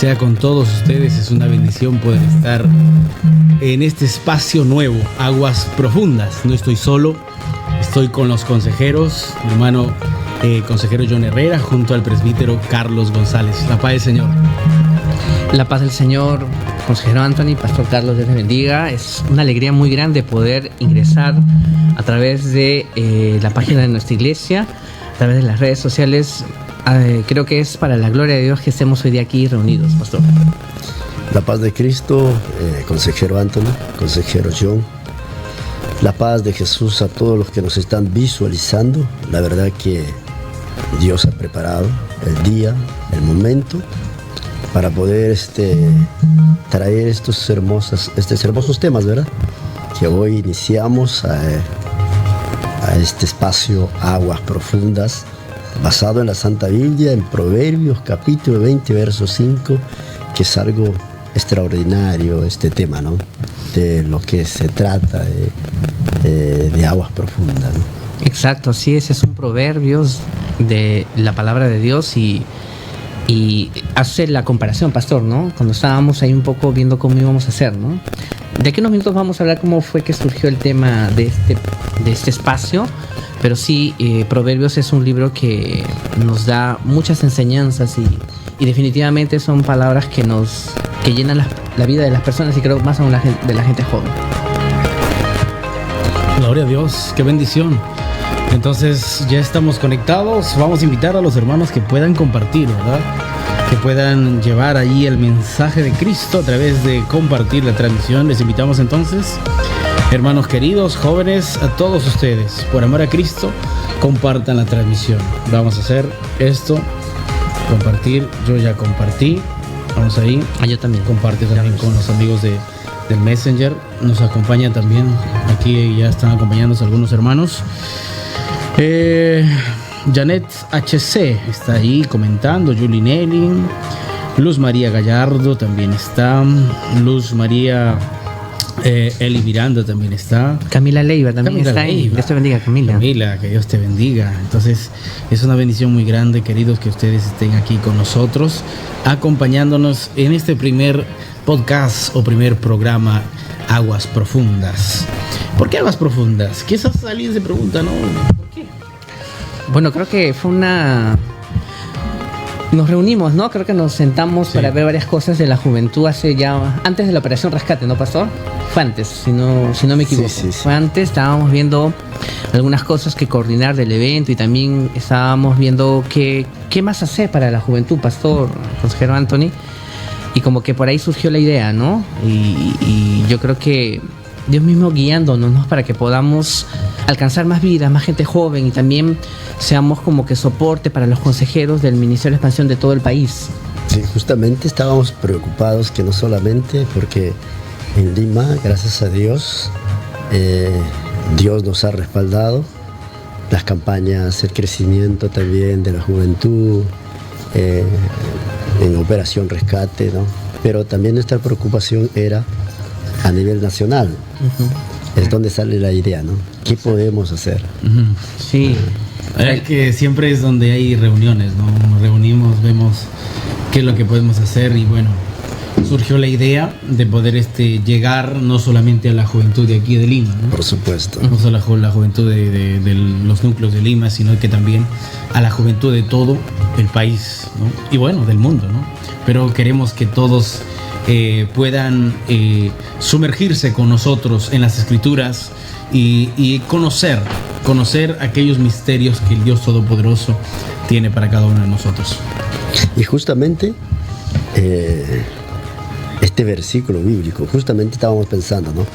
sea con todos ustedes. Es una bendición poder estar en este espacio nuevo, Aguas Profundas. No estoy solo, estoy con los consejeros, mi hermano consejero John Herrera, junto al presbítero Carlos González. La paz del Señor. La paz del Señor, consejero Anthony, pastor Carlos, Dios les bendiga. Es una alegría muy grande poder ingresar a través de la página de nuestra iglesia, a través de las redes sociales. Creo que es para la gloria de Dios que estemos hoy día aquí reunidos, pastor. La paz de Cristo, consejero Anthony, consejero John. La paz de Jesús a todos los que nos están visualizando. La verdad que Dios ha preparado el día, el momento, para poder traer estos hermosos temas, ¿verdad? Que hoy iniciamos a este espacio Aguas Profundas, basado en la Santa Biblia, en Proverbios capítulo 20, verso 5, que es algo extraordinario este tema, ¿no? De lo que se trata de aguas profundas, ¿no? Exacto, así es un Proverbios de la palabra de Dios y hace la comparación, pastor, ¿no? Cuando estábamos ahí un poco viendo cómo íbamos a hacer, ¿no? De aquí unos minutos vamos a hablar cómo fue que surgió el tema de este espacio, pero sí, Proverbios es un libro que nos da muchas enseñanzas y definitivamente son palabras que llenan la vida de las personas y creo más aún de la gente joven. Gloria a Dios, qué bendición. Entonces ya estamos conectados. Vamos a invitar a los hermanos que puedan compartir, ¿verdad? Que puedan llevar ahí el mensaje de Cristo a través de compartir la transmisión. Les invitamos entonces, hermanos queridos, jóvenes, a todos ustedes, por amor a Cristo, compartan la transmisión. Vamos a hacer esto, compartir. Yo ya compartí. Vamos ahí. Yo también. Comparte también con los amigos del Messenger. Nos acompañan también. Aquí ya están acompañándonos algunos hermanos. Janet HC está ahí comentando. Julie Nelly. Luz María Gallardo también está. Luz María Eli Miranda también está. Camila Leiva también está ahí. Dios te bendiga, Camila. Camila, que Dios te bendiga. Entonces es una bendición muy grande, queridos, que ustedes estén aquí con nosotros, acompañándonos en este primer podcast o primer programa Aguas Profundas. ¿Por qué Aguas Profundas? Quizás alguien se pregunta, ¿no? ¿Por qué? Bueno, creo que fue nos reunimos, ¿no? Creo que nos sentamos para ver varias cosas de la juventud antes de la Operación Rescate, ¿no, pastor? Fue antes, si no me equivoco. Sí. Fue antes, estábamos viendo algunas cosas que coordinar del evento y también estábamos viendo qué más hacer para la juventud, pastor, consejero Anthony. Y como que por ahí surgió la idea, ¿no? Y yo creo que Dios mismo guiándonos, ¿no? Para que podamos alcanzar más vidas, más gente joven y también seamos como que soporte para los consejeros del Ministerio de Expansión de todo el país. Sí, justamente estábamos preocupados que no solamente porque en Lima, gracias a Dios, Dios nos ha respaldado las campañas, el crecimiento también de la juventud, en Operación Rescate, ¿no? Pero también nuestra preocupación era a nivel nacional. Es donde sale la idea, ¿no? ¿Qué podemos hacer? Sí. Que siempre es donde hay reuniones, ¿no? Nos reunimos, vemos qué es lo que podemos hacer y bueno, surgió la idea de poder llegar no solamente a la juventud de aquí de Lima, ¿no? Por supuesto. No solo a la juventud de los núcleos de Lima, sino que también a la juventud de todo el país, ¿no? Y bueno, del mundo, ¿no? Pero queremos que todos puedan sumergirse con nosotros en las Escrituras y conocer aquellos misterios que el Dios Todopoderoso tiene para cada uno de nosotros. Y justamente este versículo bíblico, justamente estábamos pensando, ¿no?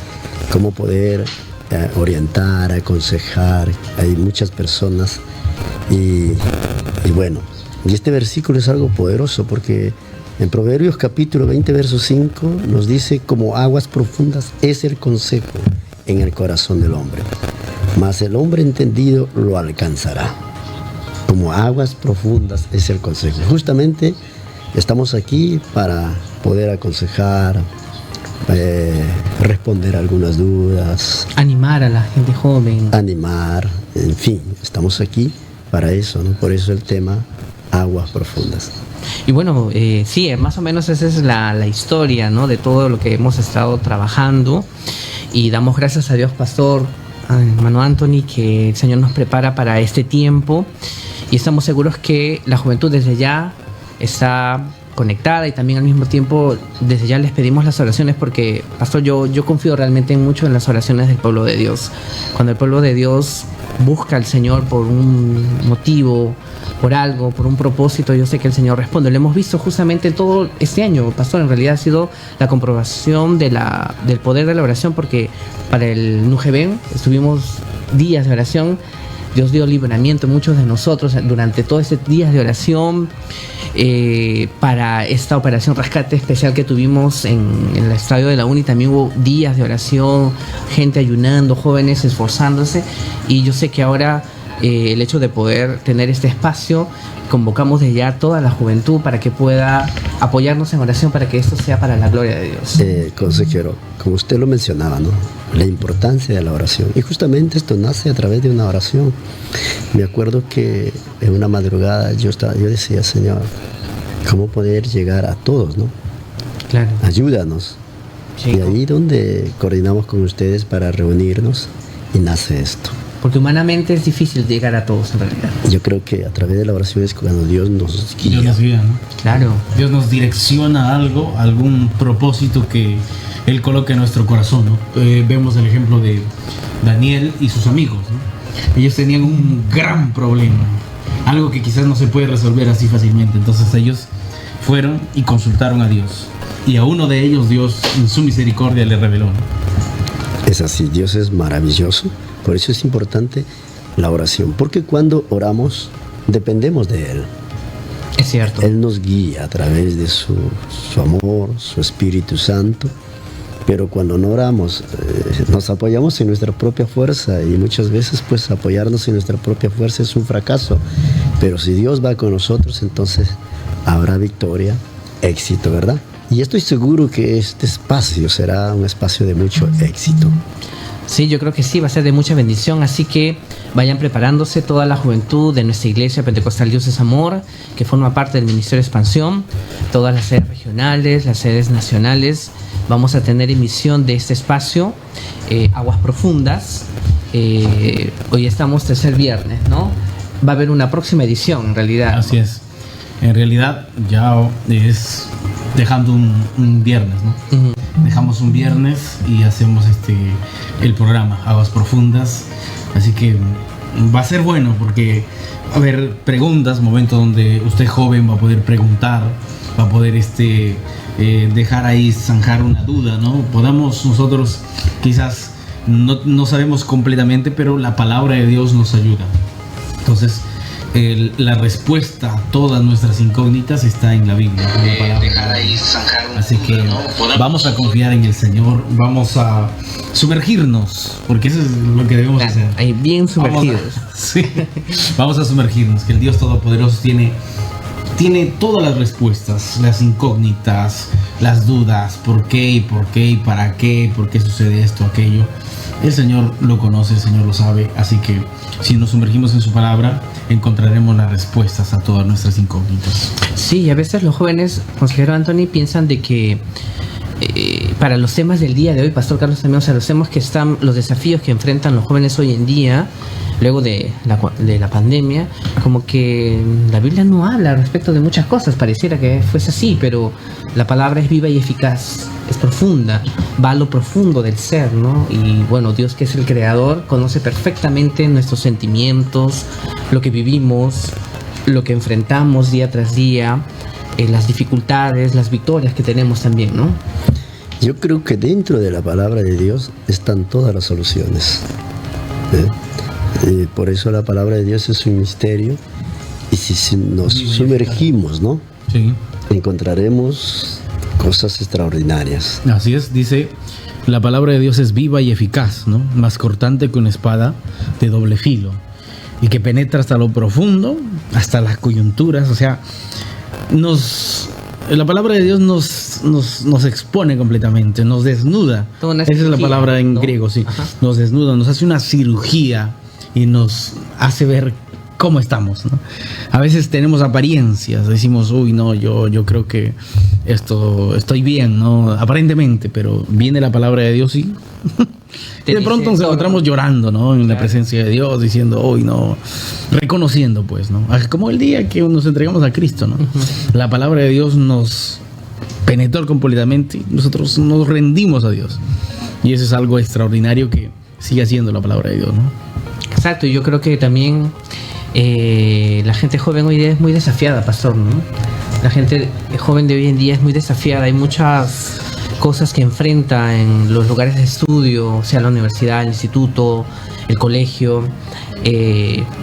Cómo poder orientar, aconsejar. Hay muchas personas y bueno, y este versículo es algo poderoso porque en Proverbios capítulo 20, verso 5 nos dice: como aguas profundas es el consejo en el corazón del hombre, mas el hombre entendido lo alcanzará. Como aguas profundas es el consejo. Justamente estamos aquí para poder aconsejar, responder algunas dudas, animar a la gente joven, en fin, estamos aquí para eso, ¿no? Por eso el tema aguas profundas. Y bueno, sí, más o menos esa es la historia, ¿no? De todo lo que hemos estado trabajando. Y damos gracias a Dios, Pastor, hermano Anthony, que el Señor nos prepara para este tiempo. Y estamos seguros que la juventud desde ya está conectada, y también al mismo tiempo desde ya les pedimos las oraciones, porque, Pastor, yo confío realmente mucho en las oraciones del pueblo de Dios. Cuando el pueblo de Dios busca al Señor por un motivo, por algo, por un propósito, yo sé que el Señor responde. Lo hemos visto justamente todo este año, Pastor. En realidad ha sido la comprobación del poder de la oración, porque para el NUGB estuvimos días de oración. Dios dio libramiento a muchos de nosotros durante todos estos días de oración, para esta operación rescate especial que tuvimos en el estadio de la Uni. También hubo días de oración, gente ayunando, jóvenes esforzándose, y yo sé que ahora el hecho de poder tener este espacio, convocamos de ya a toda la juventud para que pueda apoyarnos en oración, para que esto sea para la gloria de Dios. Consejero, como usted lo mencionaba, ¿no? La importancia de la oración, y justamente esto nace a través de una oración. Me acuerdo que en una madrugada yo decía: Señor, ¿cómo poder llegar a todos, no? Claro. Ayúdanos. Sí. Y ahí donde coordinamos con ustedes para reunirnos, y nace esto. Porque humanamente es difícil llegar a todos, en realidad. Yo creo que a través de la oración es cuando Dios nos guía. Dios nos guía, ¿no? Claro. Dios nos direcciona a algo, a algún propósito que Él coloca en nuestro corazón, ¿no? Vemos el ejemplo de Daniel y sus amigos, ¿no? Ellos tenían un gran problema, algo que quizás no se puede resolver así fácilmente. Entonces ellos fueron y consultaron a Dios, y a uno de ellos Dios en su misericordia le reveló, ¿no? Es así, Dios es maravilloso. Por eso es importante la oración, porque cuando oramos dependemos de Él. Es cierto. Él nos guía a través de su amor, su Espíritu Santo. Pero cuando no oramos, nos apoyamos en nuestra propia fuerza, y muchas veces pues apoyarnos en nuestra propia fuerza es un fracaso. Pero si Dios va con nosotros, entonces habrá victoria, éxito, ¿verdad? Y estoy seguro que este espacio será un espacio de mucho éxito. Sí, yo creo que sí, va a ser de mucha bendición, así que vayan preparándose toda la juventud de nuestra iglesia Pentecostal Dios es Amor, que forma parte del Ministerio de Expansión, todas las sedes regionales, las sedes nacionales. Vamos a tener emisión de este espacio, Aguas Profundas. Hoy estamos tercer viernes, ¿no? Va a haber una próxima edición, en realidad. Así es. En realidad ya es dejando un viernes, ¿no? Uh-huh. Dejamos un viernes y hacemos el programa Aguas Profundas. Así que va a ser bueno, porque va a haber preguntas, momento donde usted joven va a poder preguntar, va a poder dejar ahí zanjar una duda, ¿no? Podamos nosotros, quizás no sabemos completamente, pero la palabra de Dios nos ayuda. Entonces la respuesta a todas nuestras incógnitas está en la Biblia, en la palabra. Así que vamos a confiar en el Señor, vamos a sumergirnos, porque eso es lo que debemos hacer. Ahí bien sumergidos. Vamos a sumergirnos, que el Dios Todopoderoso tiene todas las respuestas, las incógnitas, las dudas, por qué y para qué, por qué sucede esto, aquello. El Señor lo conoce, el Señor lo sabe, así que si nos sumergimos en su palabra, encontraremos las respuestas a todas nuestras incógnitas. Sí, a veces los jóvenes, consejero Anthony, piensan de que para los temas del día de hoy, Pastor Carlos también, o sea, los temas que están, los desafíos que enfrentan los jóvenes hoy en día, luego de la pandemia, como que la Biblia no habla respecto de muchas cosas, pareciera que fuese así, pero la palabra es viva y eficaz, es profunda, va a lo profundo del ser, ¿no? Y bueno, Dios, que es el creador, conoce perfectamente nuestros sentimientos, lo que vivimos, lo que enfrentamos día tras día, las dificultades, las victorias que tenemos también, ¿no? Yo creo que dentro de la palabra de Dios están todas las soluciones. Por eso la palabra de Dios es un misterio, y si nos sumergimos, ¿no? Sí. Encontraremos cosas extraordinarias. Así es, dice, la palabra de Dios es viva y eficaz, ¿no? Más cortante que una espada de doble filo, y que penetra hasta lo profundo, hasta las coyunturas. O sea, la palabra de Dios nos expone completamente, nos desnuda. Esa es la palabra en griego, sí. Ajá. Nos desnuda, nos hace una cirugía y nos hace ver cómo estamos, ¿no? A veces tenemos apariencias, decimos, uy, no, yo creo que estoy bien, ¿no? Aparentemente, pero viene la palabra de Dios y de pronto nos encontramos llorando, ¿no? En la presencia de Dios, diciendo, uy, no, reconociendo, pues, ¿no? Como el día que nos entregamos a Cristo, ¿no? La palabra de Dios nos penetró completamente y nosotros nos rendimos a Dios. Y eso es algo extraordinario que sigue haciendo la palabra de Dios, ¿no? Exacto, y yo creo que también la gente joven hoy día es muy desafiada, pastor, ¿no? La gente joven de hoy en día es muy desafiada. Hay muchas cosas que enfrenta en los lugares de estudio, sea la universidad, el instituto, el colegio,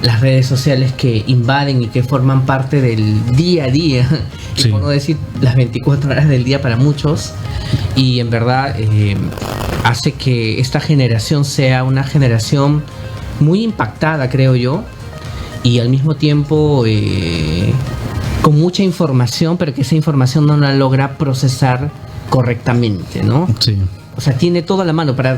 las redes sociales que invaden y que forman parte del día a día, sí. Y por no decir las 24 horas del día para muchos, y en verdad hace que esta generación sea una generación muy impactada, creo yo, y al mismo tiempo con mucha información, pero que esa información no la logra procesar correctamente, ¿no? Sí. O sea, tiene todo a la mano para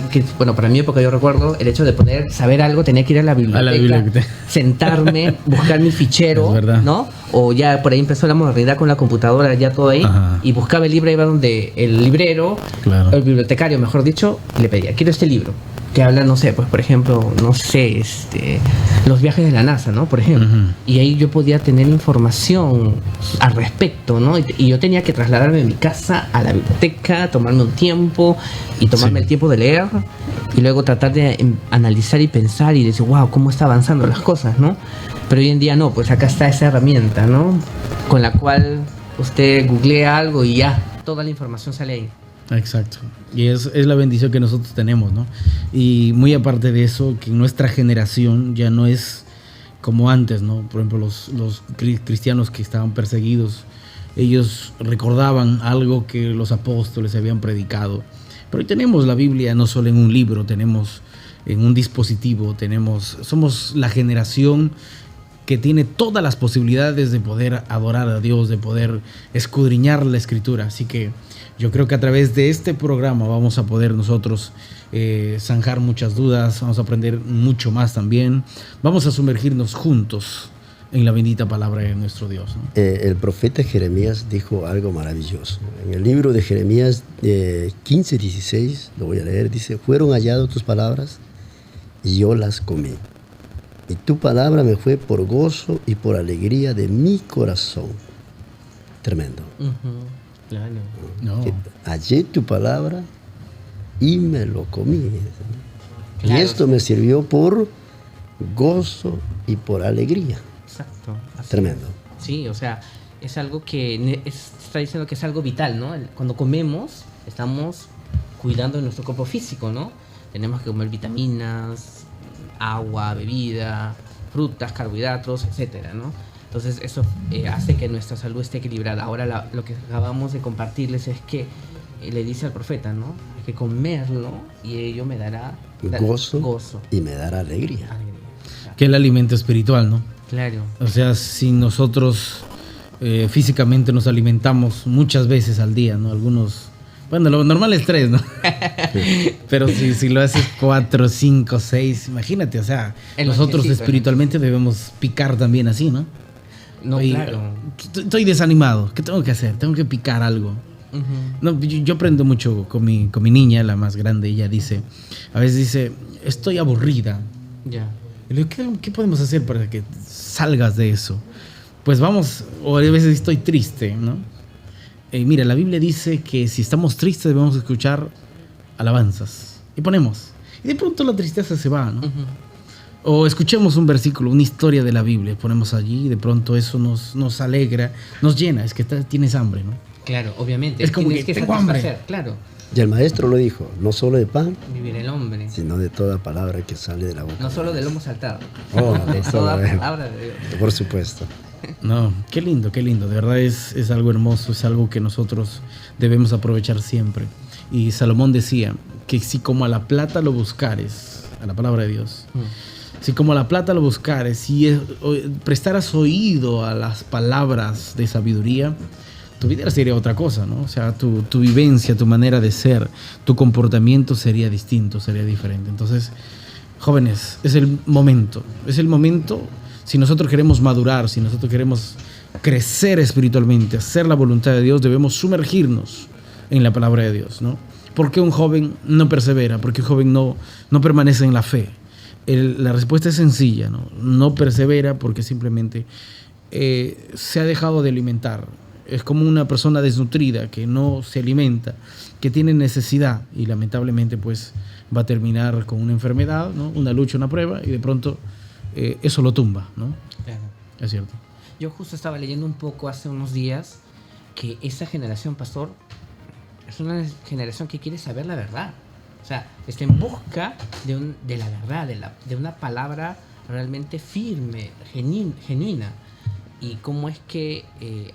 mi época, yo recuerdo el hecho de saber algo, tenía que ir a la biblioteca, sentarme, buscar mi fichero, ¿no? O ya por ahí empezó la modernidad con la computadora, ya todo ahí. Ajá. Y buscaba el libro, iba donde el librero, claro. El bibliotecario, mejor dicho, y le pedía, quiero este libro, que habla, no sé, pues por ejemplo, los viajes de la NASA, ¿no? Por ejemplo. Uh-huh. Y ahí yo podía tener información al respecto, ¿no? Y yo tenía que trasladarme de mi casa a la biblioteca, tomarme un tiempo y tomarme el tiempo de leer y luego tratar de analizar y pensar y decir, wow, cómo está avanzando las cosas, ¿no? Pero hoy en día no, pues acá está esa herramienta, ¿no? Con la cual usted googlea algo y ya, toda la información sale ahí. Exacto, y es la bendición que nosotros tenemos, ¿no? Y muy aparte de eso, que nuestra generación ya no es como antes, ¿no? Por ejemplo, los cristianos que estaban perseguidos, ellos recordaban algo que los apóstoles habían predicado. Pero hoy tenemos la Biblia no solo en un libro, tenemos en un dispositivo, somos la generación que tiene todas las posibilidades de poder adorar a Dios, de poder escudriñar la Escritura. Así que yo creo que a través de este programa vamos a poder nosotros zanjar muchas dudas, vamos a aprender mucho más también. Vamos a sumergirnos juntos en la bendita palabra de nuestro Dios, ¿no? El profeta Jeremías dijo algo maravilloso. En el libro de Jeremías 15:16, lo voy a leer, dice, fueron halladas tus palabras y yo las comí. Y tu palabra me fue por gozo y por alegría de mi corazón. Tremendo. Uh-huh. Claro. No. Hallé tu palabra y me lo comí. Claro. Y esto me sirvió por gozo y por alegría. Exacto. Tremendo. Sí, o sea, es algo que está diciendo que es algo vital, ¿no? Cuando comemos, estamos cuidando de nuestro cuerpo físico, ¿no? Tenemos que comer vitaminas, agua, bebida, frutas, carbohidratos, etcétera, ¿no? Entonces eso hace que nuestra salud esté equilibrada. Ahora lo que acabamos de compartirles es que le dice al profeta, ¿no? Hay que comerlo y ello me dará gozo y me dará alegría. Claro. Que el alimento espiritual, ¿no? Claro. O sea, si nosotros físicamente nos alimentamos muchas veces al día, ¿no? Algunos, bueno, lo normal es 3, ¿no? Pero si lo haces 4, 5, 6, imagínate, o sea, nosotros espiritualmente debemos picar también así, ¿no? No, oye, claro. Estoy desanimado, ¿qué tengo que hacer? Tengo que picar algo. Uh-huh. No, yo aprendo mucho con mi niña, la más grande. Ella a veces dice, estoy aburrida. Ya. Y le digo, ¿qué podemos hacer para que salgas de eso? Pues vamos, o a veces estoy triste, ¿no? Mira, la Biblia dice que si estamos tristes debemos escuchar alabanzas. Y ponemos. Y de pronto la tristeza se va, ¿no? Uh-huh. O escuchemos un versículo, una historia de la Biblia, ponemos allí y de pronto eso nos alegra, nos llena, es que tienes hambre, ¿no? Claro, obviamente. Es como que tengo hambre. Claro. Y el maestro lo dijo, no solo de pan, vivir el hombre, sino de toda palabra que sale de la boca. No solo del lomo saltado. De toda palabra de Dios. Por supuesto. No, qué lindo, de verdad es algo hermoso, es algo que nosotros debemos aprovechar siempre. Y Salomón decía que si como a la plata lo buscares, a la palabra de Dios, si como a la plata lo buscares, si prestaras oído a las palabras de sabiduría, tu vida sería otra cosa, ¿no? O sea, tu vivencia, tu manera de ser, tu comportamiento sería distinto, sería diferente. Entonces, jóvenes, es el momento Si nosotros queremos madurar, si nosotros queremos crecer espiritualmente, hacer la voluntad de Dios, debemos sumergirnos en la palabra de Dios, ¿no? ¿Por qué un joven no persevera? ¿Por qué un joven no permanece en la fe? La respuesta es sencilla, ¿no? No persevera porque simplemente se ha dejado de alimentar. Es como una persona desnutrida que no se alimenta, que tiene necesidad y lamentablemente pues va a terminar con una enfermedad, ¿no? Una lucha, una prueba, y de pronto eso lo tumba, ¿no? Claro. Es cierto. Yo justo estaba leyendo un poco hace unos días que esa generación, pastor, es una generación que quiere saber la verdad. O sea, está en busca de la verdad, de una palabra realmente firme, genuina. Y cómo es que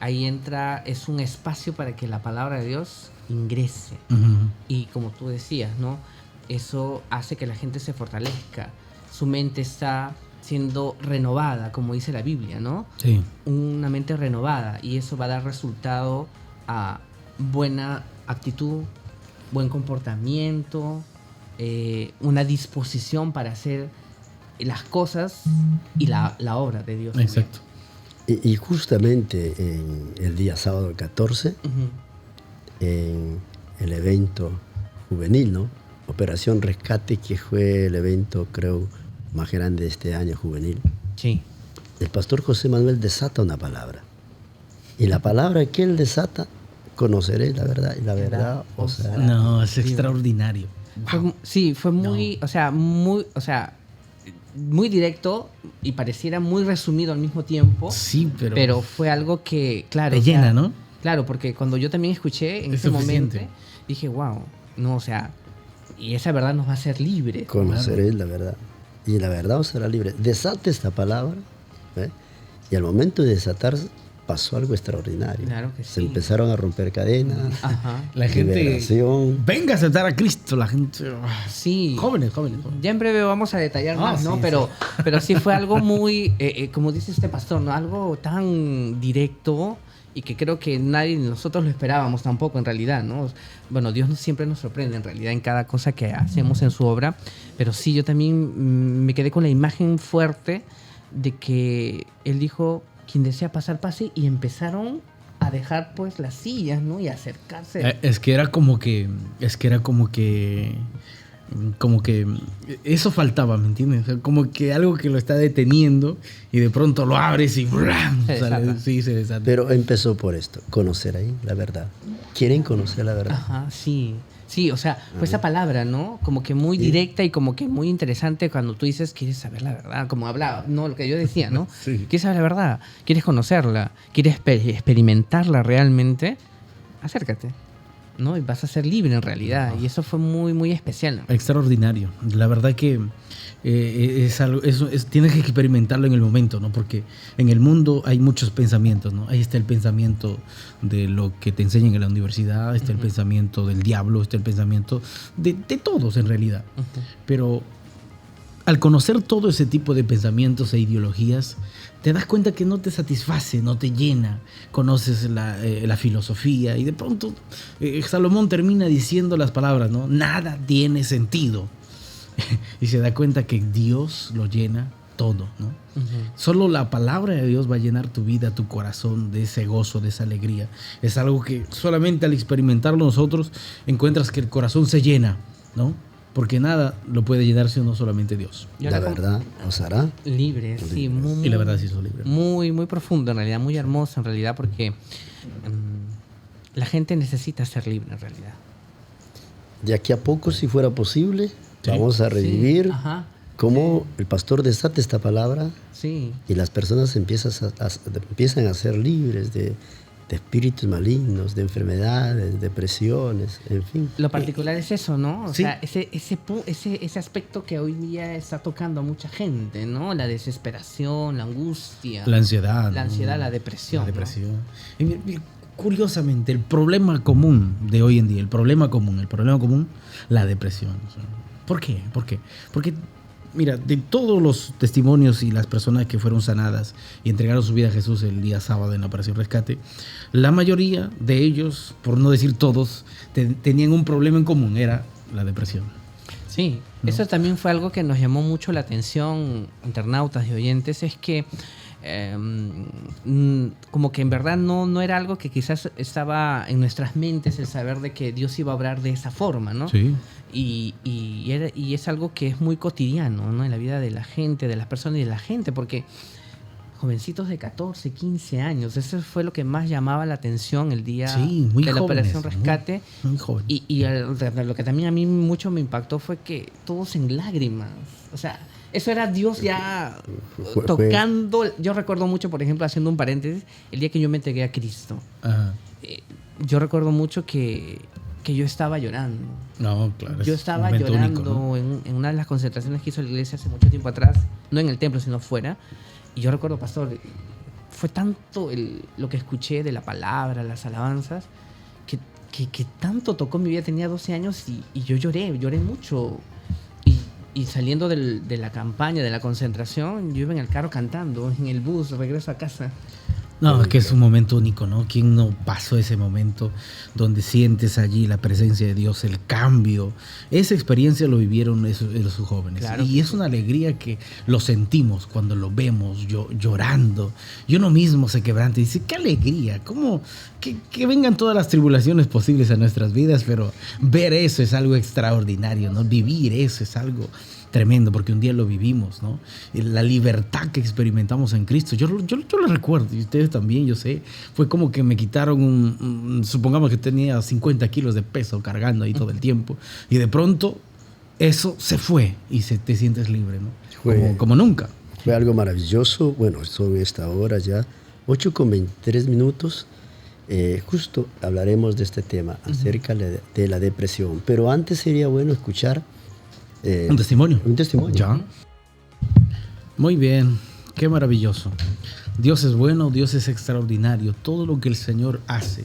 ahí entra, es un espacio para que la palabra de Dios ingrese. Uh-huh. Y como tú decías, ¿no? Eso hace que la gente se fortalezca. Su mente está siendo renovada, como dice la Biblia, ¿no? Sí. Una mente renovada, y eso va a dar resultado a buena actitud, buen comportamiento, una disposición para hacer las cosas y la obra de Dios. Exacto. Y justamente en el día sábado 14, Uh-huh. en el evento juvenil, ¿no? Operación Rescate, que fue el evento, creo, más grande de este año juvenil. Sí. El pastor José Manuel desata una palabra. Y la palabra que él desata, conoceréis la verdad, y la verdad os hará. No, es extraordinario. Fue muy, muy directo y pareciera muy resumido al mismo tiempo. Sí, pero fue algo que, claro, te llena, ¿no? Claro, porque cuando yo también escuché en Es ese suficiente. momento, dije, wow, no, o sea, y esa verdad nos va a hacer libres. Conoceréis la verdad, y la verdad os hará libre. Desate esta palabra, ¿eh? Y al momento de desatar pasó algo extraordinario. Claro que Se sí. empezaron a romper cadenas, Ajá. La gente liberación. venga a aceptar a Cristo, la gente. Sí. Jóvenes. Ya en breve vamos a detallar más, ¿no? Sí, pero sí fue algo muy, como dice este pastor, ¿no? Algo tan directo y que creo que nadie de nosotros lo esperábamos tampoco en realidad, ¿no? Bueno, Dios siempre nos sorprende en realidad en cada cosa que hacemos en su obra, pero sí, yo también me quedé con la imagen fuerte de que Él dijo, quien desea pasar, pase, y empezaron a dejar pues las sillas, ¿no? Y a acercarse. Es que era como que eso faltaba, ¿me entiendes? O sea, como que algo que lo está deteniendo y de pronto lo abres y ¡bram! Se desata. Sí, se desata. Pero empezó por esto, conocer ahí la verdad. ¿Quieren conocer la verdad? Ajá, sí. Sí, o sea, fue esa palabra, ¿no? Como que muy directa y como que muy interesante cuando tú dices, quieres saber la verdad, como hablaba, ¿no? Lo que yo decía, ¿no? Sí. ¿Quieres saber la verdad? ¿Quieres conocerla? ¿Quieres experimentarla realmente? Acércate, ¿no? Y vas a ser libre en realidad. Y eso fue muy, muy especial, ¿no? Extraordinario. La verdad que es algo, tienes que experimentarlo en el momento, ¿no? Porque en el mundo hay muchos pensamientos, ¿no? Ahí está el pensamiento de lo que te enseñan en la universidad, está el pensamiento del diablo, está el pensamiento de todos en realidad. Pero al conocer todo ese tipo de pensamientos e ideologías, te das cuenta que no te satisface, no te llena. Conoces la filosofía y de pronto Salomón termina diciendo las palabras, ¿no? Nada tiene sentido. Y se da cuenta que Dios lo llena todo, ¿no? Solo la palabra de Dios va a llenar tu vida, tu corazón, de ese gozo, de esa alegría. Es algo que solamente al experimentarlo nosotros encuentras que el corazón se llena, ¿no? Porque nada lo puede llenar sino solamente Dios. La verdad os hará Libre, sí. Muy, Y la verdad sí es libre. Muy, muy profundo en realidad, muy hermoso en realidad, porque la gente necesita ser libre en realidad. De aquí a poco, si fuera posible, Sí. vamos a revivir Sí, ajá. cómo el pastor desata esta palabra Sí. y las personas empiezan a ser libres de espíritus malignos, de enfermedades, depresiones, en fin. Lo particular es eso, ¿no? O Sí. sea, ese aspecto que hoy día está tocando a mucha gente, ¿no? La desesperación, la angustia, La ansiedad. la ¿no? ansiedad, la depresión. La ¿no? depresión. Y mira, curiosamente, el problema común de hoy en día, el problema común, la depresión. O sea, ¿por qué? Porque, mira, de todos los testimonios y las personas que fueron sanadas y entregaron su vida a Jesús el día sábado en la Operación Rescate, la mayoría de ellos, por no decir todos, tenían un problema en común, era la depresión. Sí, ¿no? eso también fue algo que nos llamó mucho la atención, internautas y oyentes, es que como que en verdad no era algo que quizás estaba en nuestras mentes el saber de que Dios iba a obrar de esa forma, ¿no? Sí. Y es algo que es muy cotidiano, ¿no? En la vida de la gente, de las personas y de la gente, porque jovencitos de 14, 15 años, eso fue lo que más llamaba la atención el día Sí, muy de la jóvenes, Operación Rescate. muy jóvenes. Y lo que también a mí mucho me impactó fue que todos en lágrimas. O sea, eso era Dios ya tocando. Yo recuerdo mucho, por ejemplo, haciendo un paréntesis, el día que yo me entregué a Cristo. Ajá. Yo recuerdo mucho que yo estaba llorando. No, claro. Yo es estaba un momento llorando único, ¿no? en una de las concentraciones que hizo la iglesia hace mucho tiempo atrás, no en el templo, sino fuera. Y yo recuerdo, pastor, fue tanto lo que escuché de la palabra, las alabanzas, que tanto tocó mi vida. Tenía 12 años y yo lloré mucho. Y saliendo de la campaña, de la concentración, yo iba en el carro cantando, en el bus, regreso a casa. No, es que es un momento único, ¿no? ¿Quién no pasó ese momento donde sientes allí la presencia de Dios, el cambio? Esa experiencia lo vivieron esos jóvenes. Claro. Y es una alegría que lo sentimos cuando lo vemos llorando. Y uno mismo se quebranta y dice, qué alegría, cómo que vengan todas las tribulaciones posibles a nuestras vidas, pero ver eso es algo extraordinario, ¿no? Vivir eso es algo tremendo, porque un día lo vivimos, ¿no? La libertad que experimentamos en Cristo. Yo lo recuerdo, y ustedes también, yo sé. Fue como que me quitaron supongamos que tenía 50 kilos de peso cargando ahí todo el tiempo, y de pronto eso se fue y te sientes libre, ¿no? Como nunca. Fue algo maravilloso. Bueno, son esta hora ya, 8:23. Justo hablaremos de este tema, acerca de la depresión. Pero antes sería bueno escuchar un testimonio. Un testimonio. Ya. Muy bien, qué maravilloso. Dios es bueno, Dios es extraordinario, todo lo que el Señor hace.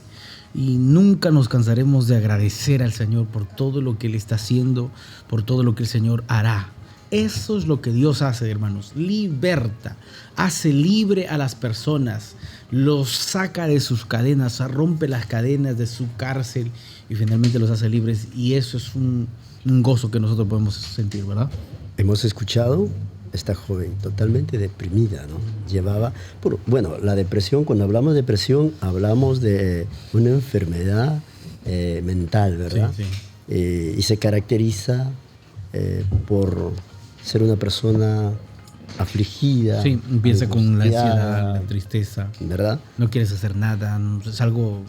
Y nunca nos cansaremos de agradecer al Señor por todo lo que Él está haciendo, por todo lo que el Señor hará. Eso es lo que Dios hace, hermanos. Liberta, hace libre a las personas, los saca de sus cadenas, rompe las cadenas de su cárcel y finalmente los hace libres. Y eso es un gozo que nosotros podemos sentir, ¿verdad? Hemos escuchado esta joven totalmente deprimida, ¿no? La depresión, cuando hablamos de depresión, hablamos de una enfermedad mental, ¿verdad? Sí, sí. Y se caracteriza por ser una persona afligida. Sí, empieza con la angustiada, ansiedad, la tristeza, ¿verdad? No quieres hacer nada, es algo...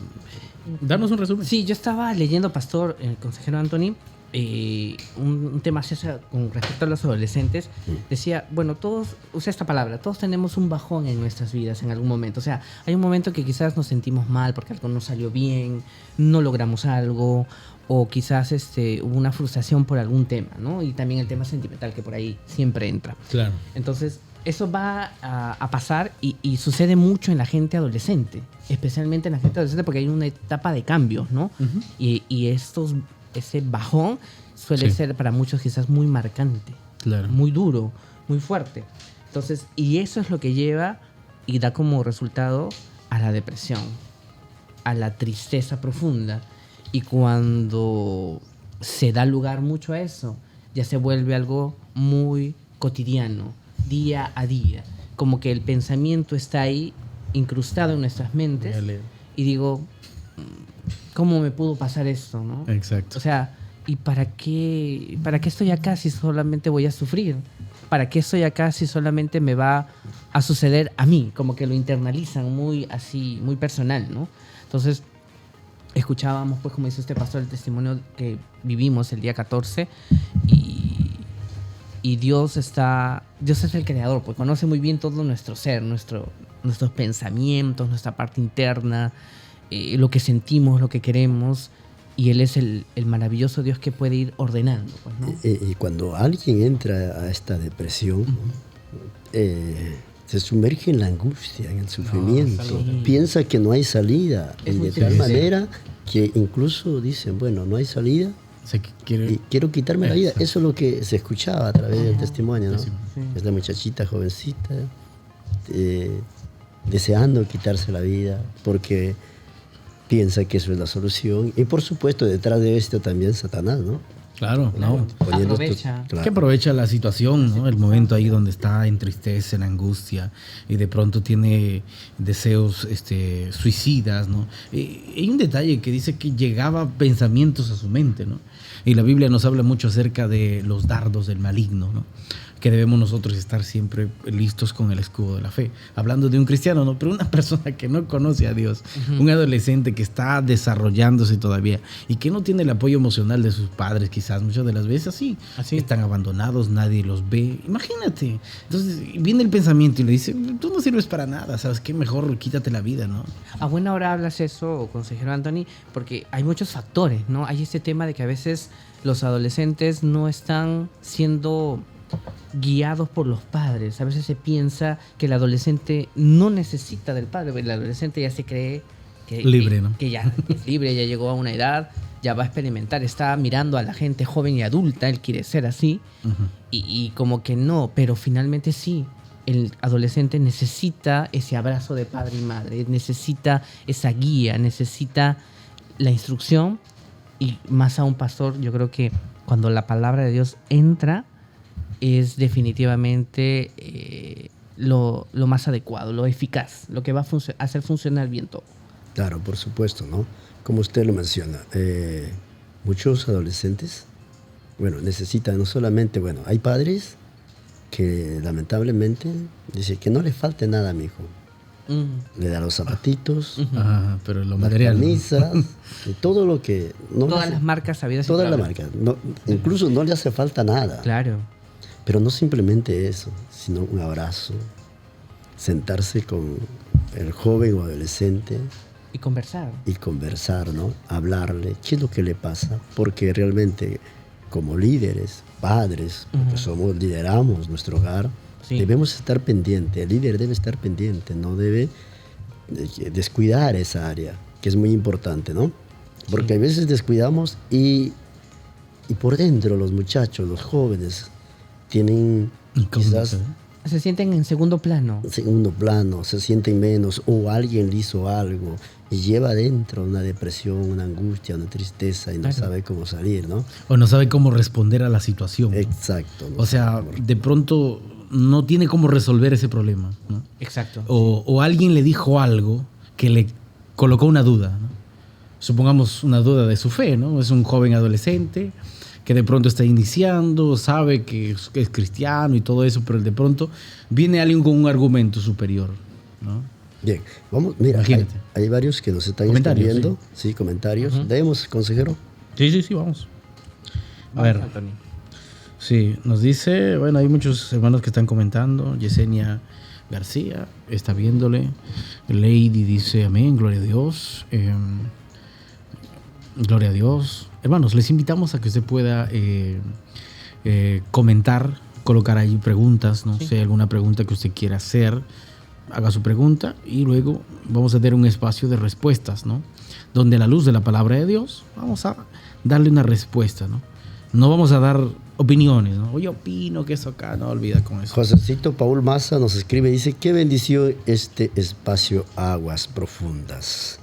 Danos un resumen. Sí, yo estaba leyendo, pastor, el consejero Anthony, un tema con respecto a los adolescentes. Decía, bueno, todos, usa esta palabra, todos tenemos un bajón en nuestras vidas en algún momento. O sea, hay un momento que quizás nos sentimos mal porque algo no salió bien, no logramos algo, o quizás hubo una frustración por algún tema, ¿no? Y también el tema sentimental, que por ahí siempre entra. Claro. Entonces, eso va a pasar y sucede mucho en la gente adolescente, especialmente en la gente adolescente, porque hay una etapa de cambios, ¿no? Uh-huh. Y ese bajón suele ser para muchos quizás muy marcante, claro, muy duro, muy fuerte. Entonces, y eso es lo que lleva y da como resultado a la depresión, a la tristeza profunda. Y cuando se da lugar mucho a eso, ya se vuelve algo muy cotidiano, día a día. Como que el pensamiento está ahí incrustado en nuestras mentes. Y digo, ¿cómo me pudo pasar esto, no? Exacto. O sea, ¿y para qué estoy acá si solamente voy a sufrir? ¿Para qué estoy acá si solamente me va a suceder a mí? Como que lo internalizan muy así, muy personal, ¿no? Entonces, escuchábamos, pues, como dice este pastor, el testimonio que vivimos el día 14 y Dios es el creador, pues conoce muy bien todo nuestro ser, nuestros pensamientos, nuestra parte interna, lo que sentimos, lo que queremos, y Él es el maravilloso Dios que puede ir ordenando, pues, ¿no? Y cuando alguien entra a esta depresión, se sumerge en la angustia, en el sufrimiento, piensa que no hay salida, y de tal manera que incluso dicen, bueno, no hay salida, y quiero quitarme la vida. Eso es lo que se escuchaba a través del testimonio, ¿no? Sí. Es la muchachita jovencita deseando quitarse la vida porque piensa que eso es la solución. Y por supuesto, detrás de esto también Satanás, ¿no? Claro, no. Aprovecha. Que aprovecha la situación, ¿no? El momento ahí donde está en tristeza, en angustia, y de pronto tiene deseos suicidas, ¿no? Hay un detalle que dice que llegaba pensamientos a su mente, ¿no? Y la Biblia nos habla mucho acerca de los dardos del maligno, ¿no? Que debemos nosotros estar siempre listos con el escudo de la fe. Hablando de un cristiano, ¿no? Pero una persona que no conoce a Dios, un adolescente que está desarrollándose todavía y que no tiene el apoyo emocional de sus padres, quizás muchas de las veces así están abandonados, nadie los ve. Imagínate. Entonces viene el pensamiento y le dice, tú no sirves para nada, ¿sabes qué? Mejor quítate la vida, ¿no? A buena hora hablas eso, consejero Anthony, porque hay muchos factores, ¿no? Hay este tema de que a veces los adolescentes no están siendo guiados por los padres. A veces se piensa que el adolescente no necesita del padre, el adolescente ya se cree que libre, ¿no? Que ya es libre, ya llegó a una edad, ya va a experimentar, está mirando a la gente joven y adulta, él quiere ser así, y como que no, pero finalmente sí. El adolescente necesita ese abrazo de padre y madre, necesita esa guía, necesita la instrucción, y más aún, pastor, yo creo que cuando la palabra de Dios entra, es definitivamente lo más adecuado, lo eficaz, lo que va a hacer funcionar bien todo. Claro, por supuesto, ¿no? Como usted lo menciona, muchos adolescentes, bueno, necesitan no solamente, bueno, hay padres que lamentablemente dicen que no le falte nada a mi hijo. Le da los zapatitos, pero lo las material, camisas, y todo lo que... No todas las marcas sabidas. Todas las marcas. No, incluso no le hace falta nada. Claro. Pero no simplemente eso, sino un abrazo, sentarse con el joven o adolescente. Y conversar. Y conversar, ¿no? Hablarle, ¿qué es lo que le pasa? Porque realmente, como líderes, padres, porque lideramos nuestro hogar, debemos estar pendientes. El líder debe estar pendiente, no debe descuidar esa área, que es muy importante, ¿no? Porque a veces descuidamos y por dentro los muchachos, los jóvenes, tienen quizás... Se sienten en segundo plano. En segundo plano, se sienten menos, o alguien le hizo algo y lleva adentro una depresión, una angustia, una tristeza y no sabe cómo salir, ¿no? O no sabe cómo responder a la situación. Exacto. O sea, de pronto no tiene cómo resolver ese problema, ¿no? Exacto. O alguien le dijo algo que le colocó una duda, ¿no? Supongamos una duda de su fe, ¿no? Es un joven adolescente que de pronto está iniciando, sabe que es cristiano y todo eso, pero de pronto viene alguien con un argumento superior, ¿no? Bien, vamos, mira, hay varios que nos están escribiendo, sí, comentarios. ¿Debemos, consejero? Sí, vamos. A ver, Anthony. Sí, nos dice, bueno, hay muchos hermanos que están comentando. Yesenia García está viéndole. Lady dice, amén, gloria a Dios. Gloria a Dios. Hermanos, les invitamos a que usted pueda comentar, colocar ahí preguntas, no sé, alguna pregunta que usted quiera hacer, haga su pregunta y luego vamos a tener un espacio de respuestas, ¿no? Donde a la luz de la palabra de Dios vamos a darle una respuesta, ¿no? No vamos a dar opiniones, ¿no? Oye, opino que eso acá, no olvida con eso. Josecito Paul Maza nos escribe, dice, qué bendición este espacio Aguas Profundas.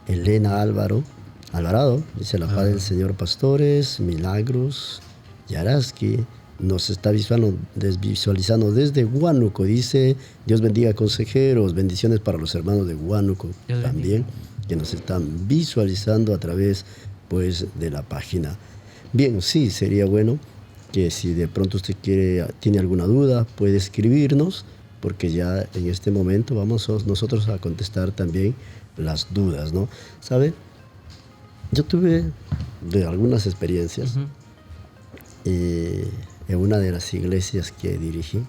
Elena Alvarado, dice la paz del Señor Pastores, Milagros, Yaraski, nos está visualizando desde Huánuco, dice, Dios bendiga consejeros, bendiciones para los hermanos de Huánuco también, que nos están visualizando a través, pues, de la página. Bien, sí, sería bueno que si de pronto usted tiene alguna duda, puede escribirnos, porque ya en este momento vamos nosotros a contestar también las dudas, ¿no? ¿Sabe? Yo tuve de algunas experiencias en una de las iglesias que dirigí.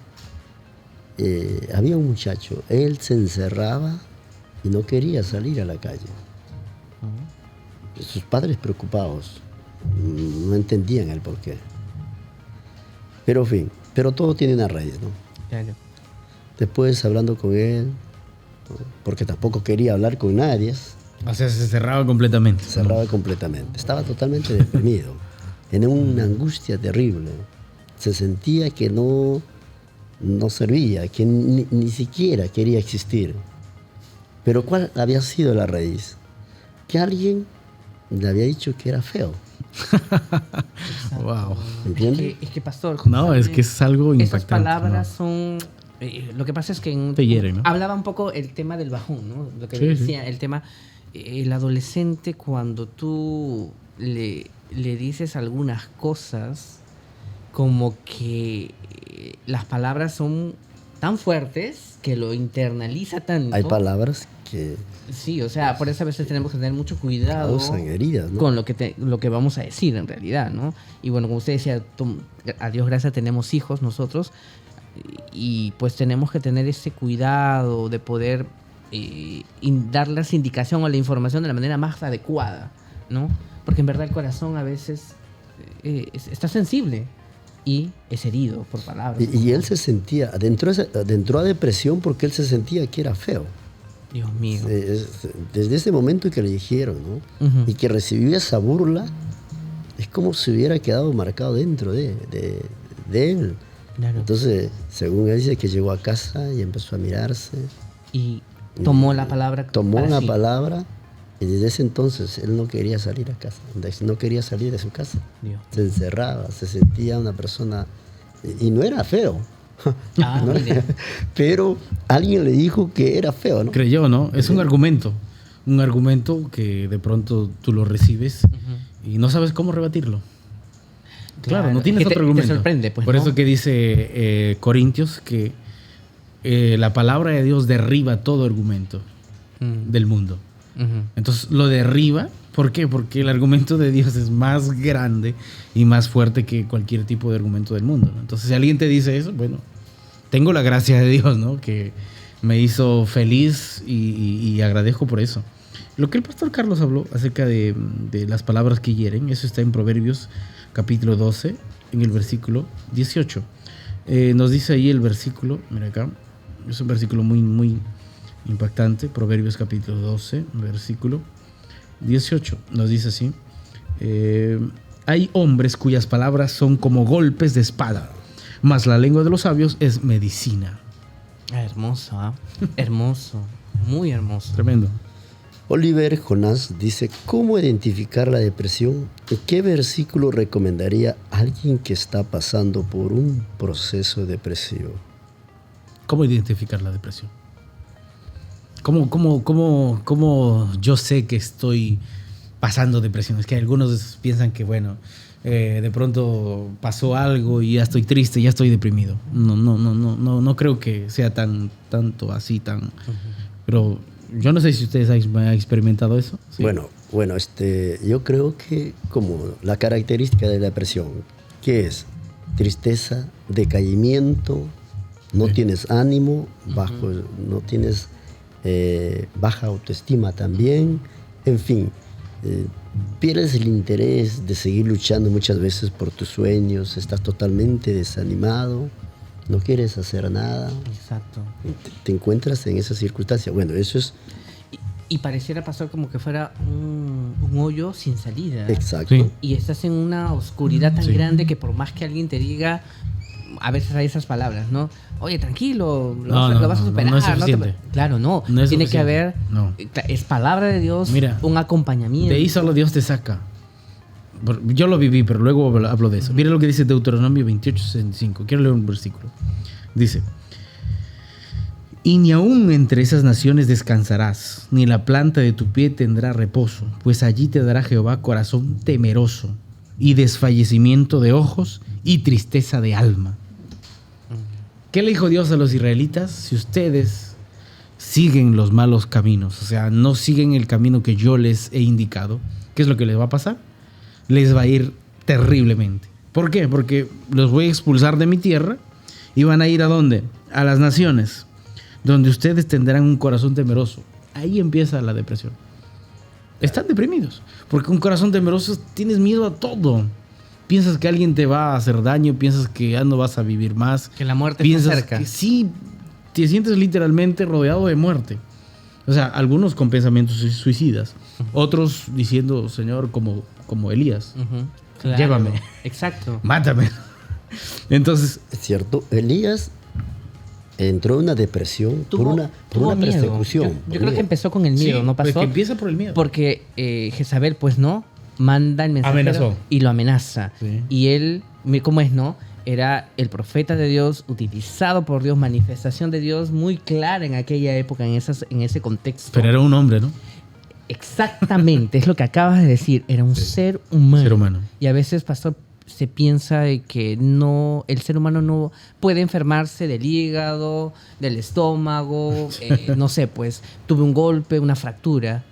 Había un muchacho, él se encerraba y no quería salir a la calle. Sus padres preocupados, no entendían el porqué. Pero en fin, pero todo tiene una raíz, ¿no? Claro. Después hablando con él, ¿no? Porque tampoco quería hablar con nadie. O sea, se cerraba completamente. Cerraba completamente. Estaba totalmente deprimido, en una angustia terrible. Se sentía que no servía, que ni siquiera quería existir. Pero ¿cuál había sido la raíz? Que alguien le había dicho que era feo. Wow. ¿Entiendes? Es que, pastor, No, es que es algo impactante. esas palabras ¿no? son... lo que pasa es que Te hieren, ¿no? hablaba un poco el tema del bajón, ¿no? Lo que Sí, decía, el tema... el adolescente, cuando tú le dices algunas cosas, como que las palabras son tan fuertes que lo internaliza tanto. Hay palabras que Sí, o sea, por eso a veces tenemos que tener mucho cuidado causan heridas, ¿no? con lo que vamos a decir en realidad, ¿no? Y bueno, como usted decía, a Dios gracias tenemos hijos nosotros y pues tenemos que tener ese cuidado de poder darles indicación o la información de la manera más adecuada, ¿no? Porque en verdad el corazón a veces está sensible y es herido por palabras. Y él se sentía, adentró a depresión porque él se sentía que era feo. Dios mío. Desde ese momento que le dijeron, ¿no? Ujú. Y que recibió esa burla, es como si hubiera quedado marcado dentro de él. Claro. Entonces, según él dice que llegó a casa y empezó a mirarse. Y tomó la palabra. Tomó para una sí. palabra y desde ese entonces él no quería salir a casa, no quería salir de su casa. Dios. Se encerraba, se sentía una persona... Y no era feo. Ah, No mire. era- pero alguien le dijo que era feo, ¿no? Creyó, ¿no? Es un argumento que de pronto tú lo recibes y no sabes cómo rebatirlo. Claro, no tienes Es que otro te argumento. sorprende, pues, Por ¿no? eso que dice Corintios que la palabra de Dios derriba todo argumento del mundo. Ujú. Entonces lo derriba. ¿Por qué? Porque el argumento de Dios es más grande y más fuerte que cualquier tipo de argumento del mundo, ¿no? Entonces, si alguien te dice eso, bueno, tengo la gracia de Dios, ¿no? Que me hizo feliz y agradezco por eso. Lo que el pastor Carlos habló acerca de las palabras que hieren, eso está en Proverbios capítulo 12, en el versículo 18. Nos dice ahí el versículo, mira acá, es un versículo muy, muy impactante. Proverbios capítulo 12, versículo 18, nos dice así: hay hombres cuyas palabras son como golpes de espada, mas la lengua de los sabios es medicina. Ah, hermoso, ¿ah? Hermoso, muy hermoso. Tremendo. Oliver Jonás dice, ¿cómo identificar la depresión? ¿Qué versículo recomendaría a alguien que está pasando por un proceso depresivo? ¿Cómo identificar la depresión? ¿Cómo yo sé que estoy pasando depresión? Es que algunos piensan que, bueno, de pronto pasó algo y ya estoy triste, ya estoy deprimido. No creo que sea tanto así, Pero yo no sé si ustedes han experimentado eso. ¿Sí? Bueno, yo creo que como la característica de la depresión, ¿qué es? Tristeza, decaimiento, no tienes ánimo, no tienes baja autoestima también, en fin, pierdes el interés de seguir luchando muchas veces por tus sueños, estás totalmente desanimado, no quieres hacer nada, Exacto. te encuentras en esa circunstancia. Bueno, eso es Y pareciera pasar como que fuera un hoyo sin salida. exacto. Sí. Y estás en una oscuridad tan Sí. grande que por más que alguien te diga, a veces hay esas palabras, ¿no? Oye, tranquilo, lo vas a superar. no es suficiente. Claro, no. No es Tiene que suficiente. haber, No. es palabra de Dios, Mira, un acompañamiento. De ahí solo Dios te saca. Yo lo viví, pero luego hablo de eso. Mira lo que dice Deuteronomio 28:65. Quiero leer un versículo. Dice: y ni aún entre esas naciones descansarás, ni la planta de tu pie tendrá reposo, pues allí te dará Jehová corazón temeroso, y desfallecimiento de ojos, y tristeza de alma. ¿Qué le dijo Dios a los israelitas? Si ustedes siguen los malos caminos, o sea, no siguen el camino que yo les he indicado, ¿qué es lo que les va a pasar? Les va a ir terriblemente. ¿Por qué? Porque los voy a expulsar de mi tierra y van a ir ¿a dónde? A las naciones, donde ustedes tendrán un corazón temeroso. Ahí empieza la depresión. Están deprimidos, porque un corazón temeroso tienes miedo a todo. Piensas que alguien te va a hacer daño, piensas que ya no vas a vivir más. Que la muerte Piensas está cerca. que sí, te sientes literalmente rodeado de muerte. O sea, algunos con pensamientos suicidas, otros diciendo, Señor, como Elías, Ujú. Claro. Llévame. Exacto. mátame. Entonces, Es cierto, Elías entró en una depresión por una miedo. persecución. Yo creo que empezó con el miedo, sí, ¿no pues pasó? que empieza por el miedo. Porque Jezabel, pues no, manda el mensajero Amenazó. y lo amenaza. Sí. Y él, ¿cómo es, no? Era el profeta de Dios, utilizado por Dios, manifestación de Dios muy clara en aquella época, en ese contexto. Pero era un hombre, ¿no? Exactamente, es lo que acabas de decir. Era un ser humano. Ser humano. Y a veces, pastor, se piensa de que no, el ser humano no puede enfermarse del hígado, del estómago, no sé, pues tuve un golpe, una fractura.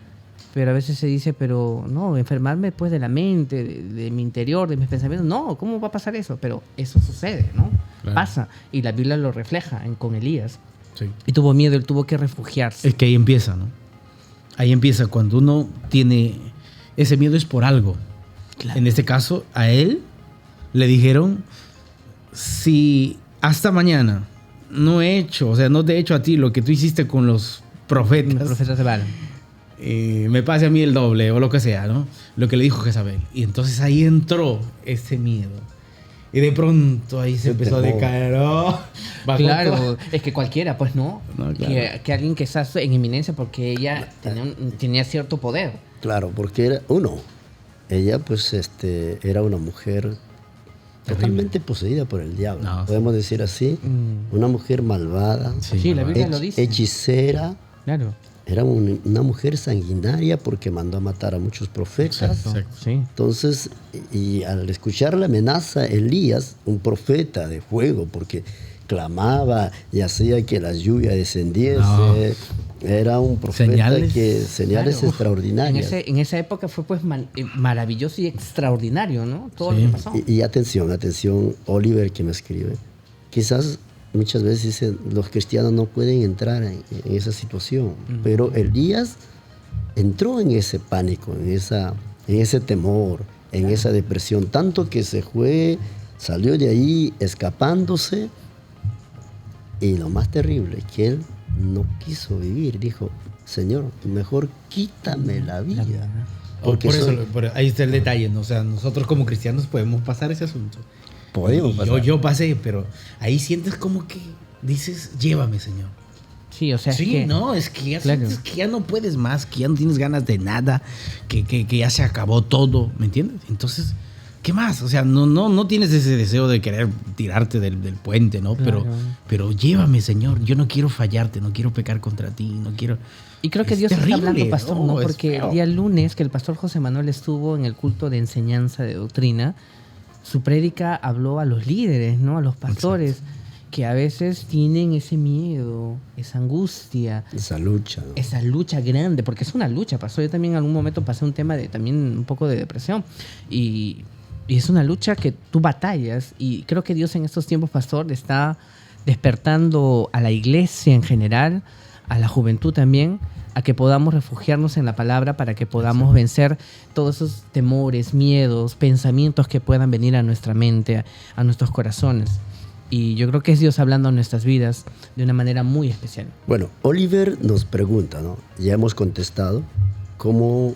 Pero a veces se dice, pero no, enfermarme pues de la mente, de mi interior, de mis pensamientos. No, ¿cómo va a pasar eso? Pero eso sucede, ¿no? Claro. Pasa. Y la Biblia lo refleja con Elías. Sí. Y tuvo miedo, él tuvo que refugiarse. Es que ahí empieza, ¿no? Ahí empieza cuando uno tiene... Ese miedo es por algo. Claro. En este caso, a él le dijeron, si hasta mañana no he hecho, o sea, no te he hecho a ti lo que tú hiciste con los profetas, Los profetas de Baal. me pase a mí el doble o lo que sea, ¿no? Lo que le dijo Jezabel. Y entonces ahí entró ese miedo. Y de pronto ahí se empezó a decaer. ¿No? Claro, es que cualquiera, pues no. No, claro. Que alguien que está en eminencia porque ella tenía cierto poder. Claro, porque ella pues era una mujer totalmente poseída por el diablo. No, podemos decir así, una mujer malvada, Sí, la Biblia lo dice. hechicera. Claro. Era una mujer sanguinaria porque mandó a matar a muchos profetas. Exacto. Sí. Entonces, y al escuchar la amenaza, Elías, un profeta de fuego, porque clamaba y hacía que la lluvia descendiese, era un profeta Señales. Señales Claro. extraordinarias. En esa época fue pues maravilloso y extraordinario, ¿no? Todo Sí. lo que pasó. Y atención, Oliver que me escribe, quizás muchas veces dicen, los cristianos no pueden entrar en esa situación, pero Elías entró en ese pánico, en ese temor, en esa depresión, tanto que salió de ahí escapándose, y lo más terrible, que él no quiso vivir, dijo, Señor, mejor quítame la vida. Porque ahí está el detalle, ¿no? O sea, nosotros como cristianos podemos pasar ese asunto. podemos pasar. Yo pasé, pero ahí sientes como que dices, llévame, Señor. Sí, o sea, Sí, es que, no, es que ya Claro. sientes que ya no puedes más, que ya no tienes ganas de nada, que ya se acabó todo, ¿me entiendes? Entonces, ¿qué más? O sea, no tienes ese deseo de querer tirarte del puente, ¿no? Claro. Pero llévame, Señor, yo no quiero fallarte, no quiero pecar contra ti, no quiero... Y creo que Es Dios está terrible, hablando, pastor, ¿no? es Porque feo. el día lunes que el pastor José Manuel estuvo en el culto de enseñanza de doctrina, su prédica habló a los líderes, ¿no? A los pastores, que a veces tienen ese miedo, esa angustia, Esa lucha, ¿no? esa lucha grande, porque es una lucha, pastor. Yo también en algún momento pasé un tema de también un poco de depresión y es una lucha que tú batallas, y creo que Dios en estos tiempos, pastor, está despertando a la iglesia en general, a la juventud también, a que podamos refugiarnos en la palabra para que podamos vencer todos esos temores, miedos, pensamientos que puedan venir a nuestra mente, a nuestros corazones. Y yo creo que es Dios hablando en nuestras vidas de una manera muy especial. Bueno, Oliver nos pregunta, ¿no? Ya hemos contestado, ¿cómo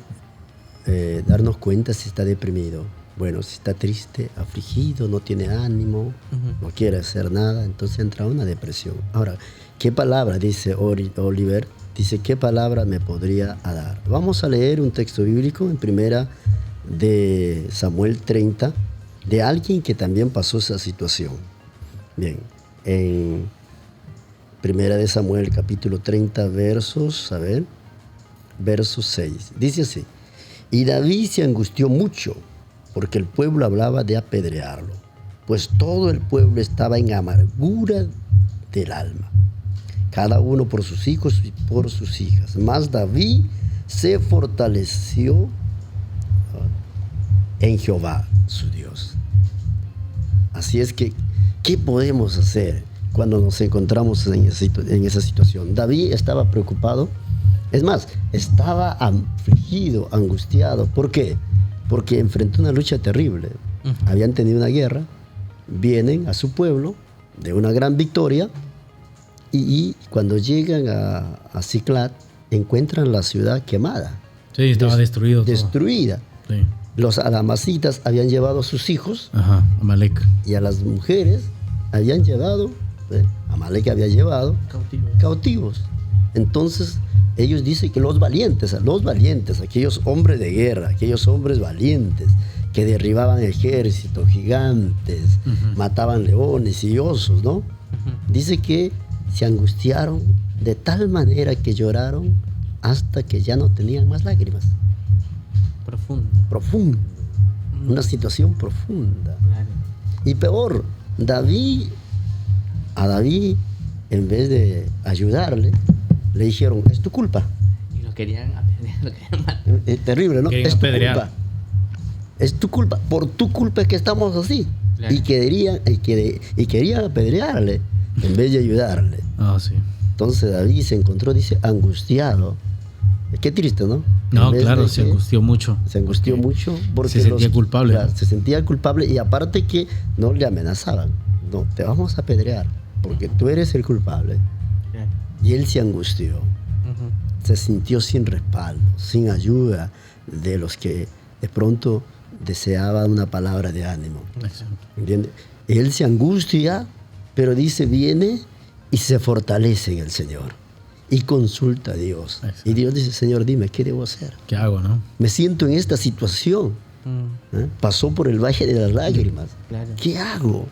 darnos cuenta si está deprimido? Bueno, si está triste, afligido, no tiene ánimo, no quiere hacer nada, entonces entra a una depresión. Ahora, ¿qué palabra, dice Oliver? Dice, ¿qué palabra me podría dar? Vamos a leer un texto bíblico en primera de Samuel 30, de alguien que también pasó esa situación. Bien, en primera de Samuel capítulo 30 verso 6. Dice así, y David se angustió mucho porque el pueblo hablaba de apedrearlo, pues todo el pueblo estaba en amargura del alma, cada uno por sus hijos y por sus hijas. Mas David se fortaleció en Jehová, su Dios. Así es que, ¿qué podemos hacer cuando nos encontramos en esa situación? David estaba preocupado, es más, estaba afligido, angustiado. ¿Por qué? Porque enfrentó una lucha terrible. Habían tenido una guerra, vienen a su pueblo de una gran victoria, y cuando llegan a Ziklag, encuentran la ciudad quemada. Sí, estaba destruido todo. Destruida. Sí. Los alamacitas habían llevado a sus hijos, Ajá, Amalek. y a las mujeres habían llevado, Amalek había llevado cautivos. Entonces ellos dicen que los valientes, aquellos hombres de guerra, aquellos hombres valientes que derribaban ejércitos gigantes, mataban leones y osos, ¿no? Dice que se angustiaron de tal manera que lloraron hasta que ya no tenían más lágrimas. Profundo. Una situación profunda. Claro. Y peor, a David, en vez de ayudarle, le dijeron, es tu culpa. Y lo querían apedrear, lo querían matar. Es terrible, ¿no? Querían Es tu apedrear. culpa. Es tu culpa. Por tu culpa es que estamos así. Claro. Y querían apedrearle en vez de ayudarle. Ah, sí. Entonces David se encontró, dice, angustiado. Qué triste, ¿no? No, En vez claro, de se que- angustió mucho. Se angustió mucho porque se sentía culpable. Claro, se sentía culpable y aparte que no le amenazaban. No, te vamos a apedrear porque tú eres el culpable. Claro. Y él se angustió. Ujú. Se sintió sin respaldo, sin ayuda de los que de pronto deseaban una palabra de ánimo. ¿Entiendes? Él se angustia, pero dice, viene y se fortalece en el Señor. Y consulta a Dios. Exacto. Y Dios dice, Señor, dime, ¿qué debo hacer? ¿Qué hago, no? Me siento en esta situación. Pasó por el valle de las lágrimas. Claro. ¿Qué hago?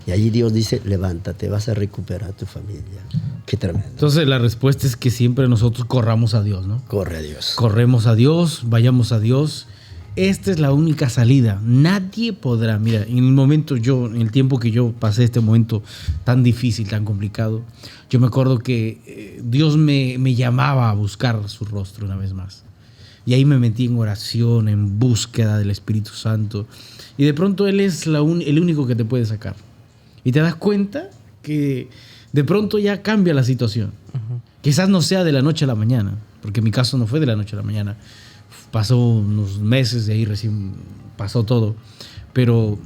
Y allí Dios dice, levántate, vas a recuperar tu familia. Qué tremendo. Entonces la respuesta es que siempre nosotros corramos a Dios, ¿no? Corre a Dios. Corremos a Dios, vayamos a Dios. Esta es la única salida. Nadie podrá. Mira, en el tiempo que yo pasé este momento tan difícil, tan complicado, yo me acuerdo que Dios me llamaba a buscar su rostro una vez más. Y ahí me metí en oración, en búsqueda del Espíritu Santo. Y de pronto Él es el único que te puede sacar. Y te das cuenta que de pronto ya cambia la situación. Quizás no sea de la noche a la mañana, porque en mi caso no fue de la noche a la mañana. Pasó unos meses, de ahí recién pasó todo. Pero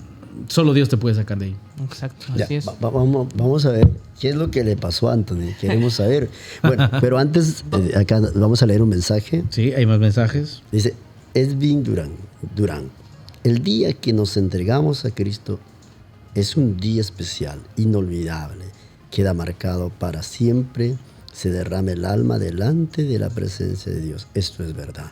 solo Dios te puede sacar de ahí. Exacto, Ya, así es. vamos a ver qué es lo que le pasó a Anthony. Queremos saber. Bueno, pero antes, acá vamos a leer un mensaje. Sí, hay más mensajes. Dice, Edwin Durán. El día que nos entregamos a Cristo es un día especial, inolvidable. Queda marcado para siempre. Se derrama el alma delante de la presencia de Dios. Esto es verdad.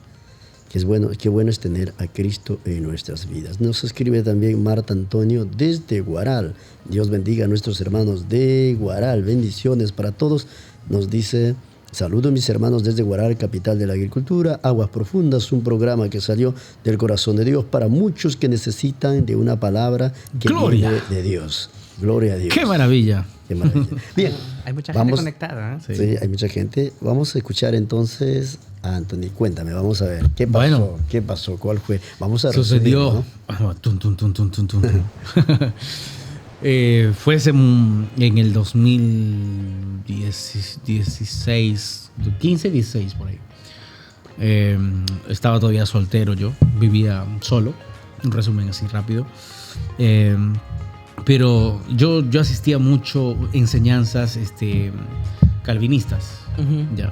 Qué bueno es tener a Cristo en nuestras vidas. Nos escribe también Marta Antonio desde Guaral. Dios bendiga a nuestros hermanos de Guaral. Bendiciones para todos. Nos dice, saludo mis hermanos desde Guaral, capital de la agricultura. Aguas Profundas, un programa que salió del corazón de Dios para muchos que necesitan de una palabra que ¡Gloria! viene de Dios. Gloria a Dios. ¡Qué maravilla! Qué maravilla. Bien. Hay mucha gente conectada. ¿Eh? Sí, hay mucha gente. Vamos a escuchar entonces a Anthony. Cuéntame, vamos a ver. ¿Qué pasó? Bueno. ¿Qué pasó? ¿Cuál fue? Vamos a Sucedió. resumir, ¿no? Tun, tun, tun, tun, tun, tun. Fue en el 2016, 15, 16 por ahí. Estaba todavía soltero yo, vivía solo, un resumen así rápido. Pero yo asistía mucho enseñanzas calvinistas. Ya.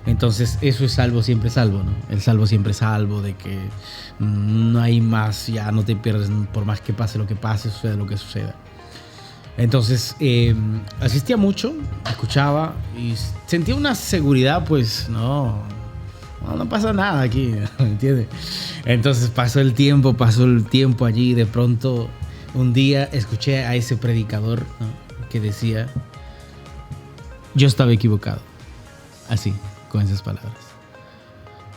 Entonces, eso es salvo, siempre salvo, ¿no? El salvo siempre salvo, de que no hay más, ya no te pierdes por más que pase lo que pase, suceda lo que suceda. Entonces, asistía mucho, escuchaba y sentía una seguridad, pues, no pasa nada aquí, ¿entiendes? Entonces pasó el tiempo allí y de pronto un día escuché a ese predicador, ¿no?, que decía, yo estaba equivocado, así, con esas palabras.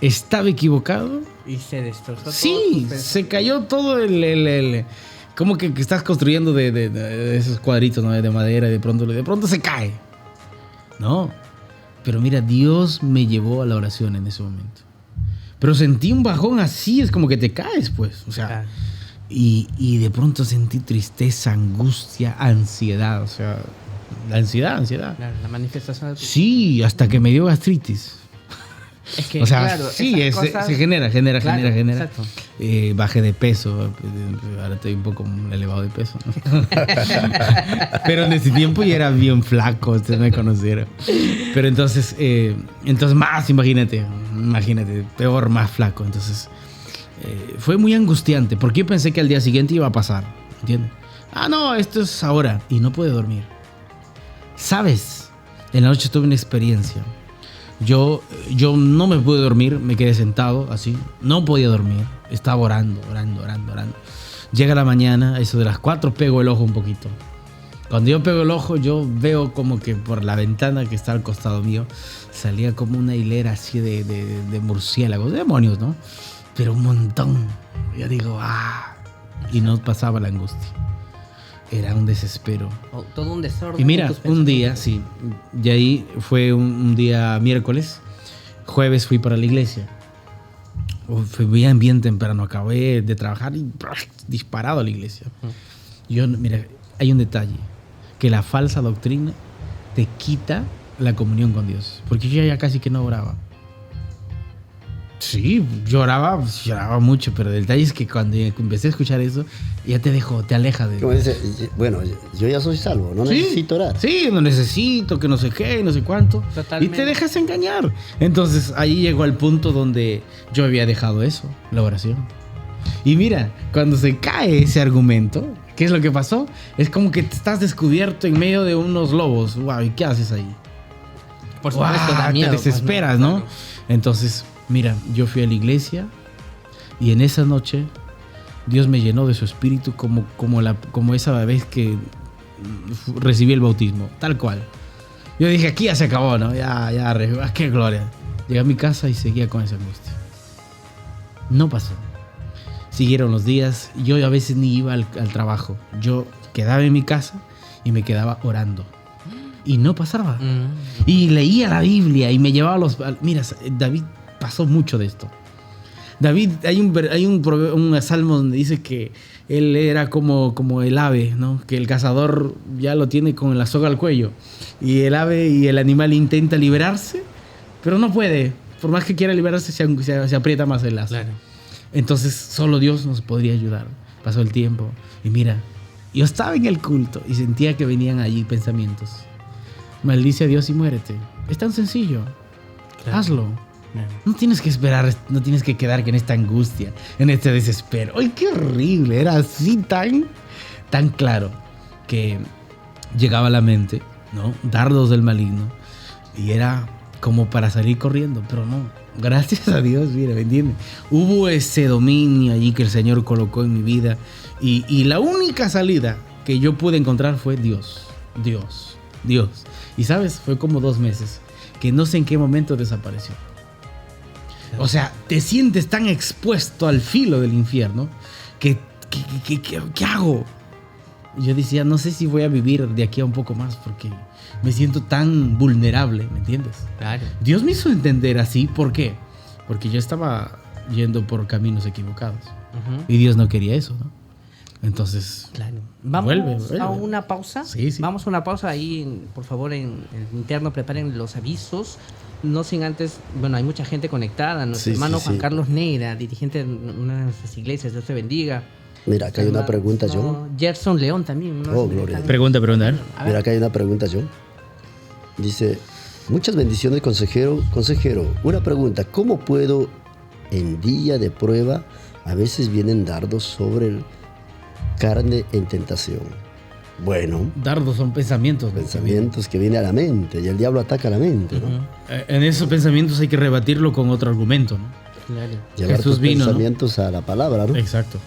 Estaba equivocado. Y se destrozó todo. Sí, se cayó todo el como que estás construyendo de esos cuadritos, ¿no?, de madera y de pronto se cae. No, pero mira, Dios me llevó a la oración en ese momento. Pero sentí un bajón así, es como que te caes, pues. O sea, Claro. y de pronto sentí tristeza, angustia, ansiedad. O sea, la ansiedad. Claro, la manifestación de tu... Sí, hasta que me dio gastritis. Es que, O sea, claro, sí, esas cosas- se genera. Claro, exacto. Bajé de peso, ahora estoy un poco elevado de peso, ¿no? Pero en ese tiempo ya era bien flaco, ustedes me conocieron. Pero entonces más, imagínate, peor, más flaco. Entonces fue muy angustiante, porque yo pensé que al día siguiente iba a pasar, ¿entiendes? No, esto es ahora, y no pude dormir. ¿Sabes? En la noche tuve una experiencia Yo no me pude dormir, me quedé sentado así, no podía dormir, estaba orando. Llega la mañana, eso de las 4 pego el ojo un poquito. Cuando yo pego el ojo, yo veo como que por la ventana que está al costado mío salía como una hilera así de murciélagos, de demonios, ¿no? Pero un montón. Yo digo, y no pasaba la angustia. Era un desespero. Todo un desorden. Y mira, un día, sí, y ahí fue un día miércoles, jueves fui para la iglesia. Fui bien temprano, acabé de trabajar y disparado a la iglesia. Mira, hay un detalle, que la falsa doctrina te quita la comunión con Dios, porque yo ya casi que no oraba. Sí, lloraba mucho, pero el detalle es que cuando empecé a escuchar eso, ya te aleja de... Como dice, bueno, yo ya soy salvo, no necesito orar. Sí, no necesito, que no sé qué, no sé cuánto. Totalmente. Y te dejas engañar. Entonces ahí llegó al punto donde yo había dejado eso, la oración. Y mira, cuando se cae ese argumento, ¿qué es lo que pasó? Es como que te estás descubierto en medio de unos lobos. Wow, ¿y qué haces ahí? Por supuesto, da miedo, te desesperas, pues, ¿no? Claro. Entonces, mira, yo fui a la iglesia y en esa noche Dios me llenó de su espíritu como esa vez que recibí el bautismo, tal cual. Yo dije, aquí ya se acabó, ¿no? Ya, qué gloria. Llegué a mi casa y seguía con esa angustia. No pasó. Siguieron los días. Yo a veces ni iba al trabajo. Yo quedaba en mi casa y me quedaba orando. Y no pasaba. Y leía la Biblia y me llevaba Mira, David pasó mucho de esto. David, hay un salmo donde dice que él era como el ave, ¿no? Que el cazador ya lo tiene con la soga al cuello. Y el ave y el animal intenta liberarse, pero no puede. Por más que quiera liberarse, se aprieta más el lazo. Claro. Entonces, solo Dios nos podría ayudar. Pasó el tiempo. Y mira, yo estaba en el culto y sentía que venían allí pensamientos. Maldice a Dios y muérete. Es tan sencillo. Claro. Hazlo. No tienes que esperar, no tienes que quedar en esta angustia, en este desespero. ¡Ay, qué horrible! Era así tan claro que llegaba a la mente, ¿no? Dardos del maligno. Y era como para salir corriendo, pero no. Gracias a Dios, mira, ¿me entiendes? Hubo ese dominio allí que el Señor colocó en mi vida. Y la única salida que yo pude encontrar fue Dios. Y ¿sabes? Fue como 2 meses, que no sé en qué momento desapareció. O sea, te sientes tan expuesto al filo del infierno que ¿qué hago? Yo decía, no sé si voy a vivir de aquí a un poco más porque me siento tan vulnerable, ¿me entiendes? Claro. Dios me hizo entender así, ¿por qué? Porque yo estaba yendo por caminos equivocados. Y Dios no quería eso, ¿no? Entonces, claro. Vamos a una pausa. Sí. Vamos a una pausa ahí, por favor, en el interno preparen los avisos. No sin antes, bueno, hay mucha gente conectada. Nuestro hermano Juan Carlos Neira, dirigente de una de nuestras iglesias, Dios te bendiga. Mira, acá hay una pregunta, John. Gerson León también. Gloria. Pregunta. Mira, acá hay una pregunta, John. Dice, muchas bendiciones, consejero. Una pregunta, ¿cómo puedo en día de prueba, a veces vienen dardos sobre el carne en tentación? Bueno, dardos son pensamientos. Pensamientos que vienen a la mente y el diablo ataca a la mente, ¿no? En esos pensamientos hay que rebatirlo con otro argumento, ¿no? Claro. Llevar Jesús tus vino, pensamientos, ¿no?, a la palabra, ¿no? Exacto.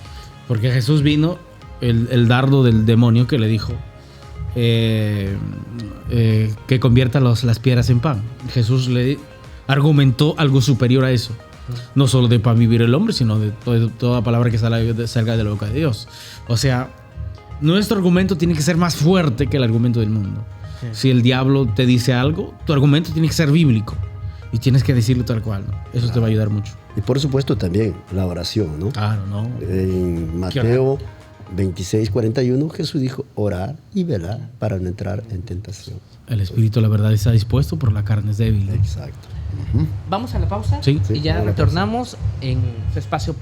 Porque Jesús vino, el dardo del demonio que le dijo que convierta las piedras en pan. Jesús le argumentó algo superior a eso. No solo de pan vivir el hombre, sino de toda palabra que salga de la boca de Dios. O sea, nuestro argumento tiene que ser más fuerte que el argumento del mundo. Sí. Si el diablo te dice algo, tu argumento tiene que ser bíblico. Y tienes que decirlo tal cual, ¿no? Eso te va a ayudar mucho. Y por supuesto también la oración, ¿no? Claro, ¿no? En Mateo 26:41 Jesús dijo, orar y velar para no entrar en tentación. El espíritu, la verdad, está dispuesto, pero la carne es débil, ¿no? Exacto. Vamos a la pausa. Sí. Y ya retornamos en su espacio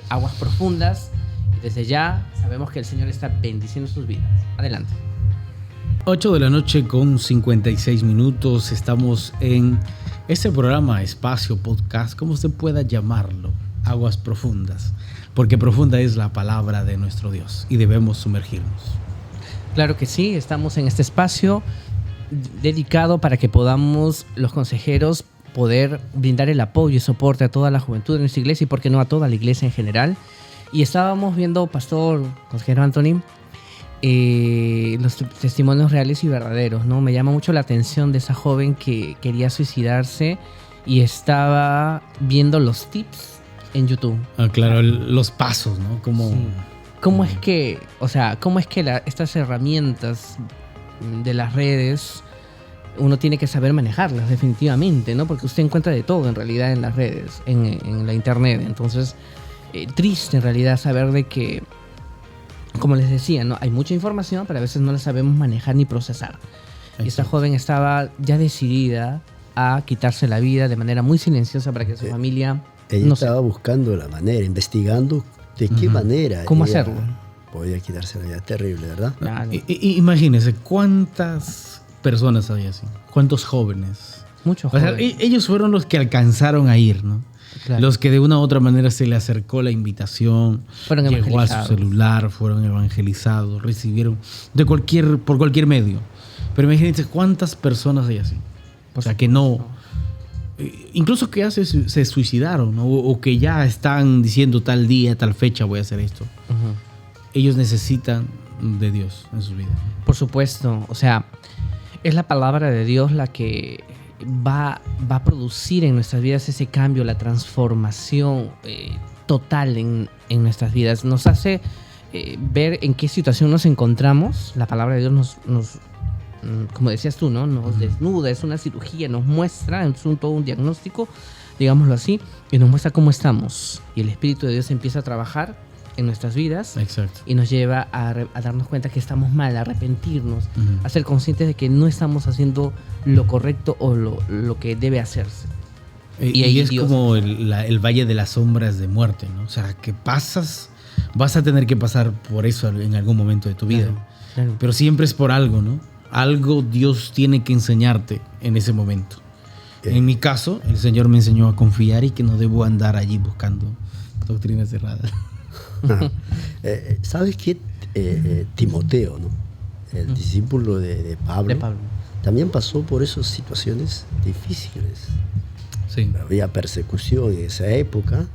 Aguas Profundas. Y desde ya sabemos que el Señor está bendiciendo sus vidas. Adelante. 8:56 p.m. Estamos en este programa, espacio, podcast, como usted pueda llamarlo, Aguas Profundas. Porque profunda es la palabra de nuestro Dios y debemos sumergirnos. Claro que sí, estamos en este espacio dedicado para que podamos los consejeros poder brindar el apoyo y soporte a toda la juventud de nuestra iglesia y, por qué no, a toda la iglesia en general. Y estábamos viendo, pastor, consejero Anthony, los testimonios reales y verdaderos, ¿no? Me llama mucho la atención de esa joven que quería suicidarse y estaba viendo los tips en YouTube. Claro, los pasos, ¿no? Como... Sí. ¿Cómo es que, estas herramientas de las redes uno tiene que saber manejarlas definitivamente, ¿no? Porque usted encuentra de todo en realidad en las redes, en la internet. Entonces, triste en realidad saber de que, como les decía, ¿no? Hay mucha información, pero a veces no la sabemos manejar ni procesar. Exacto. Y esta joven estaba ya decidida a quitarse la vida de manera muy silenciosa para que su familia... Ella estaba buscando la manera, investigando de qué manera. ¿Cómo hacerlo? Podía quitarse la vida. Terrible, ¿verdad? Claro. Imagínense cuántas personas hay así, cuántos jóvenes. Muchos jóvenes. O sea, ellos fueron los que alcanzaron a ir, ¿no? Claro. Los que de una u otra manera se le acercó la invitación, llegó a su celular, fueron evangelizados, recibieron por cualquier medio. Pero imagínense cuántas personas hay así. O sea, que no... Incluso que ya se suicidaron, ¿no? O que ya están diciendo tal día, tal fecha voy a hacer esto. Ellos necesitan de Dios en sus vidas. Por supuesto, o sea, es la palabra de Dios la que va a producir en nuestras vidas ese cambio, la transformación total en nuestras vidas. Nos hace ver en qué situación nos encontramos. La palabra de Dios nos como decías tú, ¿no? Nos desnuda, es una cirugía, nos muestra, es todo un diagnóstico, digámoslo así, y nos muestra cómo estamos. Y el Espíritu de Dios empieza a trabajar en nuestras vidas. Exacto. Y nos lleva a darnos cuenta que estamos mal, a arrepentirnos, a ser conscientes de que no estamos haciendo lo correcto o lo que debe hacerse. Y es Dios, como el valle de las sombras de muerte, ¿no? O sea, que vas a tener que pasar por eso en algún momento de tu vida. Claro. Pero siempre es por algo, ¿no? Algo Dios tiene que enseñarte en ese momento. En mi caso, el Señor me enseñó a confiar y que no debo andar allí buscando doctrinas erradas. ¿Sabes qué? Timoteo, ¿no? El discípulo de Pablo, también pasó por esas situaciones difíciles. Sí. Había persecución en esa época.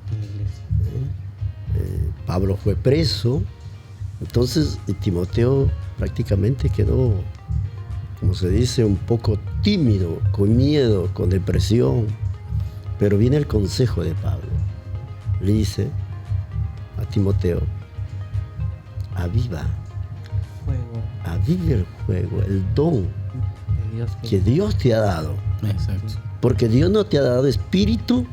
Pablo fue preso. Entonces Timoteo prácticamente quedó, como se dice, un poco tímido, con miedo, con depresión. Pero viene el consejo de Pablo. Le dice a Timoteo: aviva el fuego, el don que Dios te ha dado. Exacto. Porque Dios no te ha dado espíritu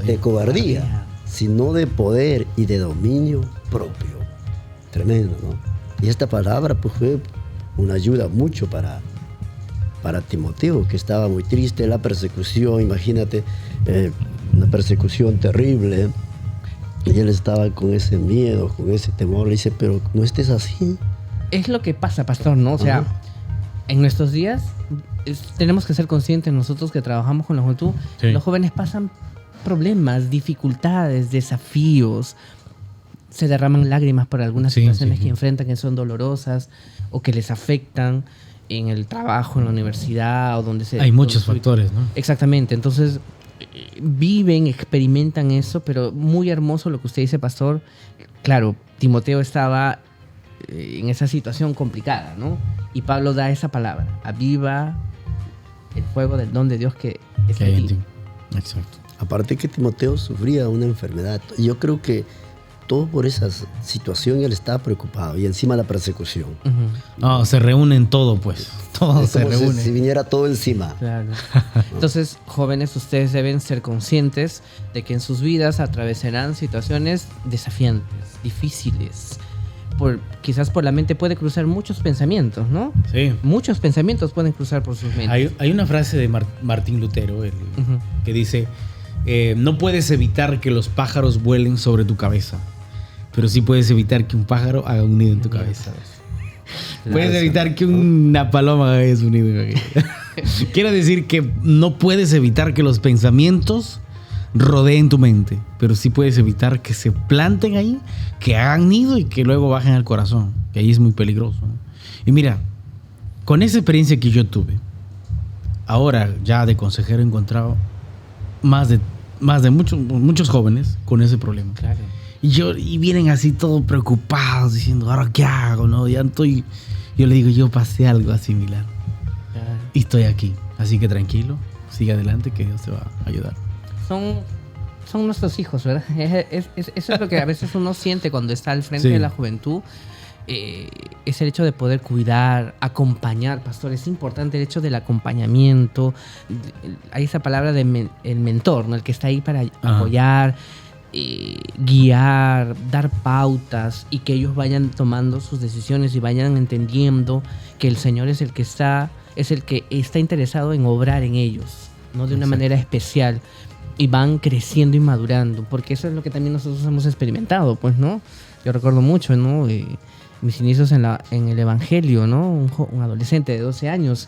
de cobardía, sino de poder y de dominio propio. Tremendo, ¿no? Y esta palabra pues fue una ayuda mucho para Timoteo, que estaba muy triste, la persecución, imagínate, una persecución terrible. Y él estaba con ese miedo, con ese temor. Le dice, pero no estés así. Es lo que pasa, pastor, ¿no? O sea, en nuestros días tenemos que ser conscientes nosotros que trabajamos con la juventud. Sí. Los jóvenes pasan problemas, dificultades, desafíos. Se derraman lágrimas por algunas situaciones que enfrentan, que son dolorosas o que les afectan en el trabajo, en la universidad o donde sea. Hay muchos factores, ¿no? Exactamente. Entonces, viven, experimentan eso, pero muy hermoso lo que usted dice, pastor. Claro, Timoteo estaba en esa situación complicada, ¿no? Y Pablo da esa palabra: aviva el fuego del don de Dios que está en ti. Exacto. Aparte que Timoteo sufría una enfermedad. Yo creo que todo por esa situación él estaba preocupado, y encima la persecución. No, se reúnen todo, pues. Todo se reúne. Si viniera todo encima. Claro. Entonces, jóvenes, ustedes deben ser conscientes de que en sus vidas atravesarán situaciones desafiantes, difíciles. Quizás por la mente puede cruzar muchos pensamientos, ¿no? Sí. Muchos pensamientos pueden cruzar por sus mentes. Hay una frase de Martín Lutero que dice: no puedes evitar que los pájaros vuelen sobre tu cabeza, pero sí puedes evitar que un pájaro haga un nido en tu cabeza. Puedes evitar que una paloma haga su nido en tu cabeza. Quiere decir que no puedes evitar que los pensamientos rodeen tu mente, pero sí puedes evitar que se planten ahí, que hagan nido y que luego bajen al corazón, que ahí es muy peligroso, ¿no? Y mira, con esa experiencia que yo tuve, ahora ya de consejero encontrado, más de muchos jóvenes con ese problema. Claro. Y vienen así todos preocupados diciendo, ¿ahora qué hago? No, ya estoy. Yo le digo, yo pasé algo similar y estoy aquí. Así que tranquilo, sigue adelante que Dios te va a ayudar. Son nuestros hijos, ¿verdad? Eso es lo que a veces uno siente cuando está al frente Sí. de la juventud. Es el hecho de poder cuidar, acompañar, pastor. Es importante el hecho del acompañamiento. Hay esa palabra de el mentor, ¿no? El que está ahí para apoyar, guiar, dar pautas y que ellos vayan tomando sus decisiones y vayan entendiendo que el Señor es el que está interesado en obrar en ellos, ¿no? De una manera especial. Y van creciendo y madurando, porque eso es lo que también nosotros hemos experimentado, pues, ¿no? Yo recuerdo mucho, ¿no? Mis inicios en el Evangelio, ¿no? Un adolescente de 12 años.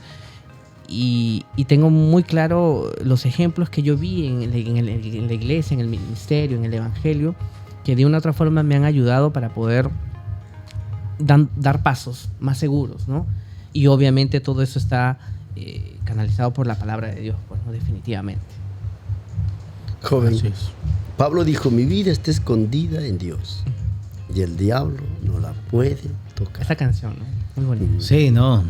Y tengo muy claro los ejemplos que yo vi en la iglesia, en el ministerio, en el Evangelio, que de una u otra forma me han ayudado para poder dar pasos más seguros, ¿no? Y obviamente todo eso está canalizado por la palabra de Dios, pues, ¿no? Definitivamente. Joven, Así es. Pablo dijo, mi vida está escondida en Dios y el diablo no la puede tocar. Esa canción, ¿no? Muy bonita. Sí, no.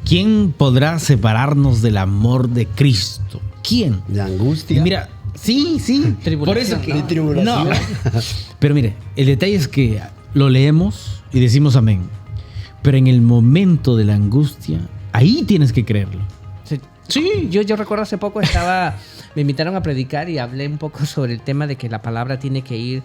¿Quién podrá separarnos del amor de Cristo? ¿Quién? De angustia. Y mira, sí. Tribulación, Por eso que. ¿no? De tribulación. No. Pero mire, el detalle es que lo leemos y decimos amén. Pero en el momento de la angustia, ahí tienes que creerlo. Sí. Yo recuerdo hace poco me invitaron a predicar y hablé un poco sobre el tema de que la palabra tiene que ir,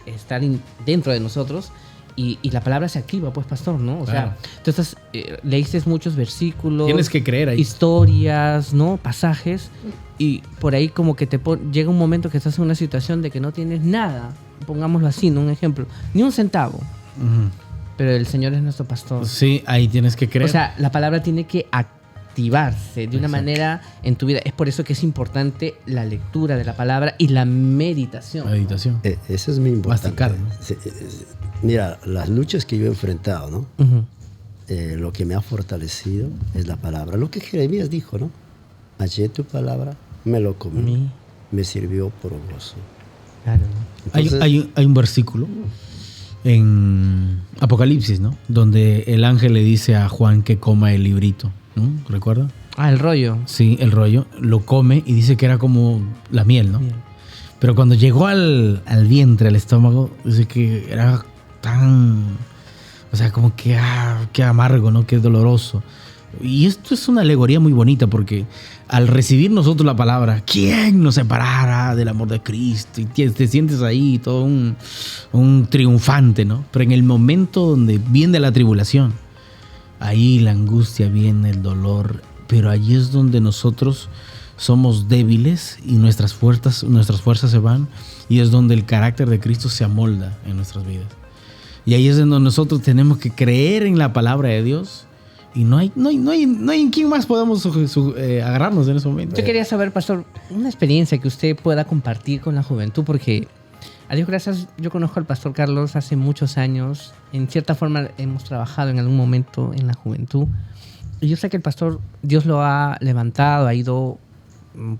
estar dentro de nosotros y la palabra se activa, pues, pastor, ¿no? O Claro. sea, entonces leíste muchos versículos, Tienes que creer ahí. historias, ¿no? Pasajes, y por ahí como que llega un momento que estás en una situación de que no tienes nada, pongámoslo así, ¿no? Un ejemplo, ni un centavo, Ujú. pero el Señor es nuestro pastor. Sí, ahí tienes que creer. O sea, la palabra tiene que activarse de una manera en tu vida. Es por eso que es importante la lectura de la palabra y la meditación. meditación. Eso es muy importante. Masticar, ¿no? Mira, las luchas que yo he enfrentado, ¿no? Ujú. Lo que me ha fortalecido es la palabra. Lo que Jeremías dijo, ¿no? Hallé tu palabra, me lo comí, me sirvió provechoso. Claro. Entonces, Hay un versículo en Apocalipsis, ¿no? Donde el ángel le dice a Juan que coma el librito, ¿no? ¿Recuerda? El rollo. Sí, el rollo. Lo come y dice que era como la miel, ¿no? Bien. Pero cuando llegó al vientre, al estómago, dice que era tan... O sea, como que qué amargo, ¿no? Qué doloroso. Y esto es una alegoría muy bonita porque al recibir nosotros la palabra, ¿quién nos separará del amor de Cristo? Y te sientes ahí todo un triunfante, ¿no? Pero en el momento donde viene la tribulación, ahí la angustia viene, el dolor, pero allí es donde nosotros somos débiles y nuestras fuerzas se van, y es donde el carácter de Cristo se amolda en nuestras vidas. Y ahí es donde nosotros tenemos que creer en la palabra de Dios. Y no hay en quién más podamos agarrarnos en ese momento. Yo quería saber, pastor, una experiencia que usted pueda compartir con la juventud, porque a Dios gracias, yo conozco al pastor Carlos hace muchos años. En cierta forma hemos trabajado en algún momento en la juventud. Y yo sé que el pastor, Dios lo ha levantado, ha ido